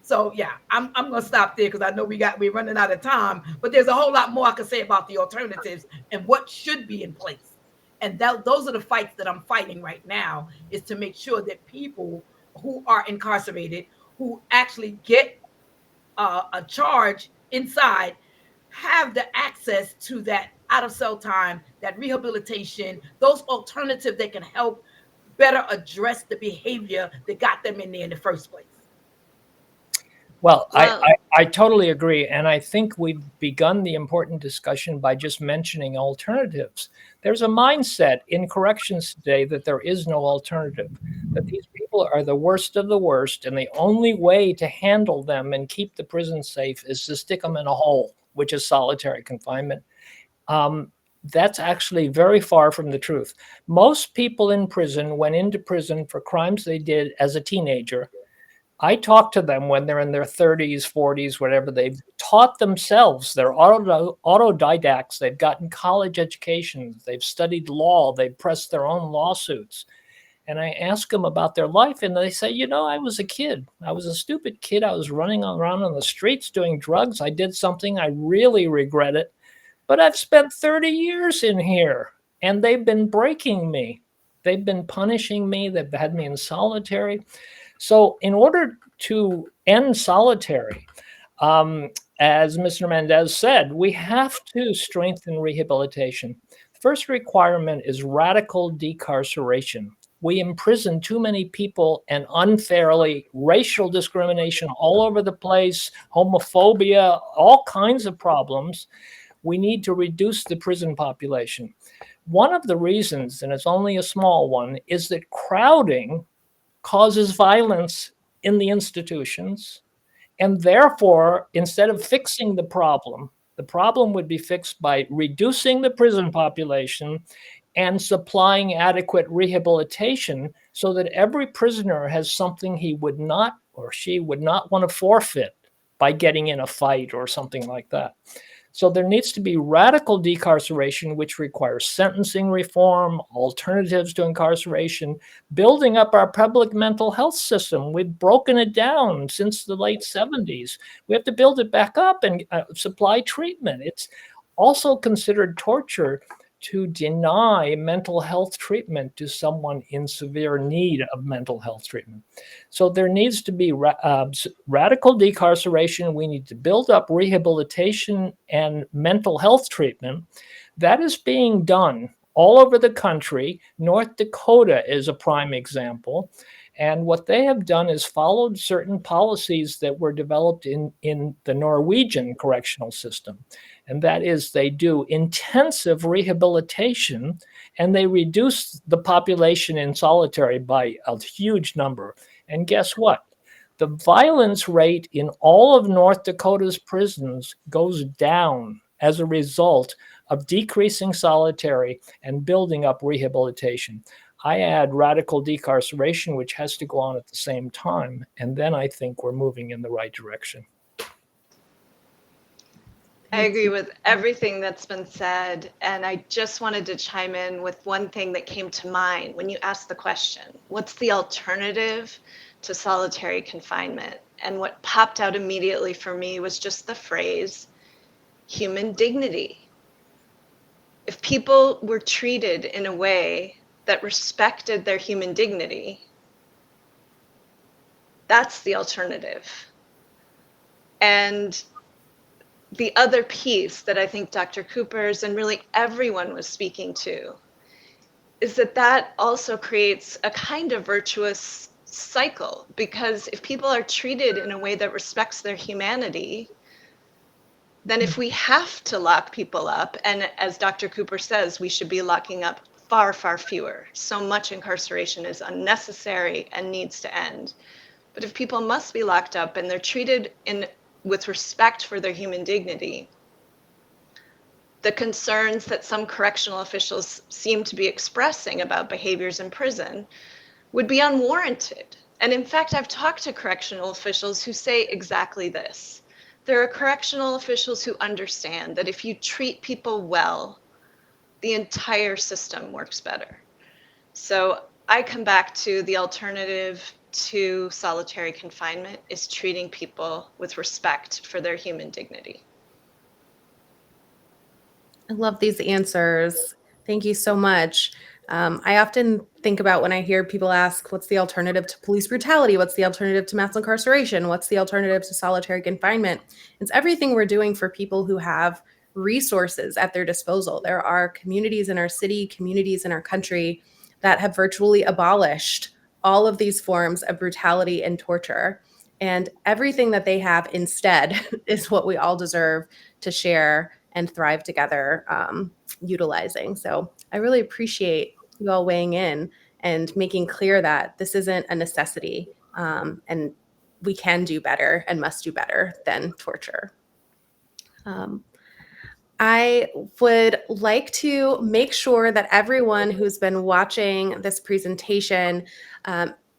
So yeah, I'm gonna stop there because I know we're running out of time, but there's a whole lot more I can say about the alternatives and what should be in place. And those are the fights that I'm fighting right now, is to make sure that people who are incarcerated, who actually get a charge inside, have the access to that out of cell time, that rehabilitation, those alternatives that can help better address the behavior that got them in there in the first place. Well, I totally agree. And I think we've begun the important discussion by just mentioning alternatives. There's a mindset in corrections today that there is no alternative, that these people are the worst of the worst, and the only way to handle them and keep the prison safe is to stick them in a hole, which is solitary confinement. That's actually very far from the truth. Most people in prison went into prison for crimes they did as a teenager. I talk to them when they're in their 30s, 40s, whatever. They've taught themselves. They're autodidacts. They've gotten college educations. They've studied law. They've pressed their own lawsuits. And I ask them about their life, and they say, I was a kid. I was a stupid kid. I was running around on the streets doing drugs. I did something. I really regret it. But I've spent 30 years in here, and they've been breaking me. They've been punishing me. They've had me in solitary. So in order to end solitary, as Mr. Méndez said, we have to strengthen rehabilitation. The first requirement is radical decarceration. We imprison too many people, and unfairly, racial discrimination all over the place, homophobia, all kinds of problems. We need to reduce the prison population. One of the reasons, and it's only a small one, is that crowding causes violence in the institutions. And therefore, instead of fixing the problem would be fixed by reducing the prison population and supplying adequate rehabilitation so that every prisoner has something he would not or she would not want to forfeit by getting in a fight or something like that. So there needs to be radical decarceration, which requires sentencing reform, alternatives to incarceration, building up our public mental health system. We've broken it down since the late 70s. We have to build it back up and supply treatment. It's also considered torture to deny mental health treatment to someone in severe need of mental health treatment. So there needs to be radical decarceration. We need to build up rehabilitation and mental health treatment. That is being done all over the country. North Dakota is a prime example. And what they have done is followed certain policies that were developed in the Norwegian correctional system. And that is, they do intensive rehabilitation and they reduce the population in solitary by a huge number. And guess what? The violence rate in all of North Dakota's prisons goes down as a result of decreasing solitary and building up rehabilitation. I add radical decarceration, which has to go on at the same time, and then I think we're moving in the right direction. I agree with everything that's been said, and I just wanted to chime in with one thing that came to mind when you asked the question, what's the alternative to solitary confinement? And what popped out immediately for me was just the phrase, human dignity. If people were treated in a way that respected their human dignity, that's the alternative. And the other piece that I think Dr. Cooper's and really everyone was speaking to is that also creates a kind of virtuous cycle, because if people are treated in a way that respects their humanity, then if we have to lock people up, and as Dr. Cooper says, we should be locking up far, far fewer. So much incarceration is unnecessary and needs to end. But if people must be locked up and they're treated with respect for their human dignity, the concerns that some correctional officials seem to be expressing about behaviors in prison would be unwarranted. And in fact, I've talked to correctional officials who say exactly this. There are correctional officials who understand that if you treat people well, the entire system works better. So I come back to the alternative to solitary confinement is treating people with respect for their human dignity. I love these answers. Thank you so much. I often think about when I hear people ask, what's the alternative to police brutality? What's the alternative to mass incarceration? What's the alternative to solitary confinement? It's everything we're doing for people who have resources at their disposal. There are communities in our city, communities in our country that have virtually abolished all of these forms of brutality and torture. And everything that they have instead is what we all deserve to share and thrive together, utilizing. So I really appreciate you all weighing in and making clear that this isn't a necessity, and we can do better and must do better than torture. I would like to make sure that everyone who's been watching this presentation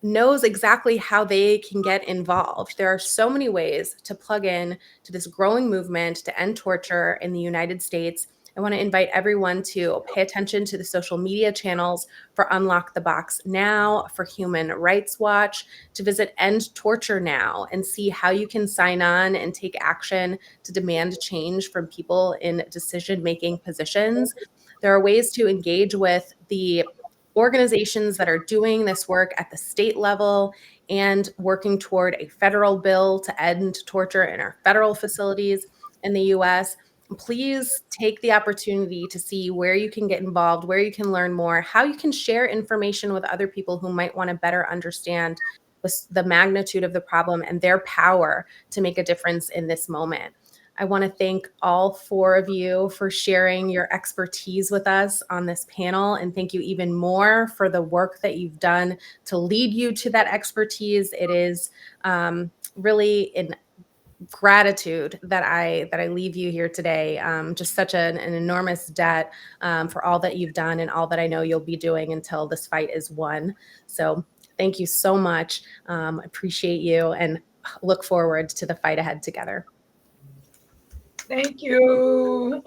knows exactly how they can get involved. There are so many ways to plug in to this growing movement to end torture in the United States. I want to invite everyone to pay attention to the social media channels for Unlock the Box Now, for Human Rights Watch, to visit End Torture Now and see how you can sign on and take action to demand change from people in decision-making positions. There are ways to engage with the organizations that are doing this work at the state level and working toward a federal bill to end torture in our federal facilities in the US. Please take the opportunity to see where you can get involved, where you can learn more, how you can share information with other people who might want to better understand the magnitude of the problem and their power to make a difference in this moment. I want to thank all four of you for sharing your expertise with us on this panel, and thank you even more for the work that you've done to lead you to that expertise. It is really in gratitude that I leave you here today. Just such an enormous debt for all that you've done and all that I know you'll be doing until this fight is won. So thank you so much. Appreciate you and look forward to the fight ahead together. Thank you.